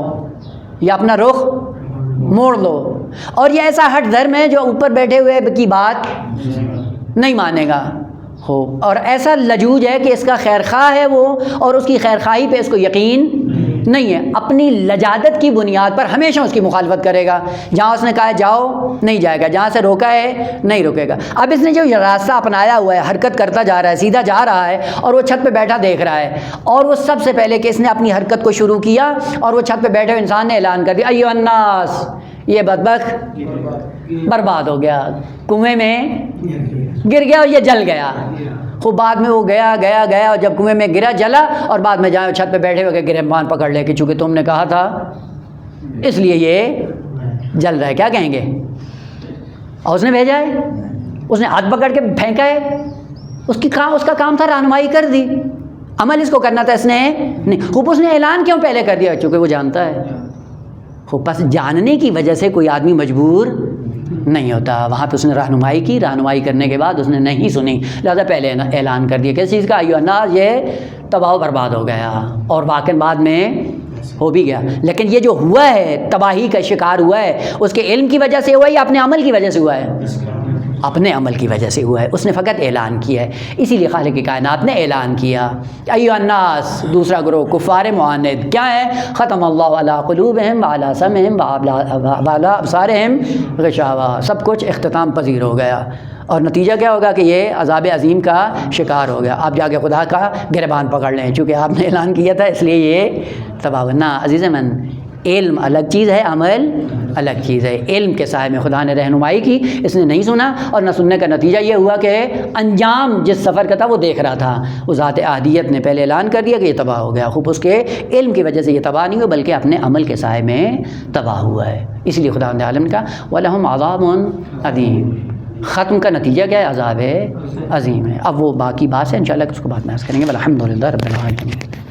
Speaker 1: یا اپنا رخ موڑ لو۔ اور یہ ایسا ہٹ دھرم ہے جو اوپر بیٹھے ہوئے کی بات نہیں مانے گا ہو، اور ایسا لجوج ہے کہ اس کا خیر خواہ ہے وہ، اور اس کی خیر خواہی پہ اس کو یقین نہیں ہے، اپنی لجادت کی بنیاد پر ہمیشہ اس کی مخالفت کرے گا، جہاں اس نے کہا ہے جاؤ نہیں جائے گا، جہاں سے روکا ہے نہیں روکے گا۔ اب اس نے جو راستہ اپنایا ہوا ہے، حرکت کرتا جا رہا ہے، سیدھا جا رہا ہے، اور وہ چھت پہ بیٹھا دیکھ رہا ہے، اور وہ سب سے پہلے کہ اس نے اپنی حرکت کو شروع کیا اور وہ چھت پہ بیٹھے ہوئے انسان نے اعلان کر دیا ایھا الناس، یہ بدبخت برباد ہو گیا، کنویں میں گر گیا اور یہ جل گیا۔ خوب بعد میں وہ گیا اور جب کنویں میں گرا جلا، اور بعد میں جائے چھت پہ بیٹھے ہوئے گرفان پکڑ لے کہ چونکہ تم نے کہا تھا اس لیے یہ جل رہا ہے، کیا کہیں گے؟ اور اس نے بھیجا ہے، اس نے ہاتھ پکڑ کے پھینکا ہے، اس کا کام تھا رہنمائی کر دی، عمل اس کو کرنا تھا، اس نے نہیں۔ خوب اس نے اعلان کیوں پہلے کر دیا؟ چونکہ وہ جانتا ہے۔ خوب بس جاننے کی وجہ سے کوئی آدمی مجبور نہیں ہوتا، وہاں پہ اس نے رہنمائی کی، رہنمائی کرنے کے بعد اس نے نہیں سنی، لہذا پہلے اعلان کر دیا کس چیز کا؟ ایھا الناس، یہ تباہ و برباد ہو گیا، اور واقعی بعد میں ہو بھی گیا۔ لیکن یہ جو ہوا ہے، تباہی کا شکار ہوا ہے، اس کے علم کی وجہ سے ہوا ہے یا اپنے عمل کی وجہ سے ہوا ہے؟ اپنے عمل کی وجہ سے ہوا ہے، اس نے فقط اعلان کیا ہے، اسی لیے خالق کائنات نے اعلان کیا ایھا الناس۔ دوسرا گروہ کفار معاند کیا ہے؟ ختم اللہ علی قلوبہم وعلی سمعہم وعلی ابصارہم غشاوہ، سب کچھ اختتام پذیر ہو گیا، اور نتیجہ کیا ہوگا کہ یہ عذاب عظیم کا شکار ہو گیا۔ آپ جا کے خدا کا گربان پکڑ لیں، چونکہ آپ نے اعلان کیا تھا اس لیے یہ تباہ۔ نہ عزیز من، علم الگ چیز ہے، عمل الگ چیز ہے۔ علم کے سائے میں خدا نے رہنمائی کی، اس نے نہیں سنا، اور نہ سننے کا نتیجہ یہ ہوا کہ انجام جس سفر کا تھا وہ دیکھ رہا تھا، وہ ذات احدیت نے پہلے اعلان کر دیا کہ یہ تباہ ہو گیا۔ خوب اس کے علم کی وجہ سے یہ تباہ نہیں ہوا، بلکہ اپنے عمل کے سائے میں تباہ ہوا ہے، اس لیے خدا عالم نے کہا وَلَهُمْ عَذَابٌ عَظِيمٌ۔ ختم کا نتیجہ کیا ہے؟ عذاب عظیم ہے۔ اب وہ باقی بات ہے انشاءاللہ اس کو بعد میں عرض کریں گے۔ الحمدللہ رب العالمین۔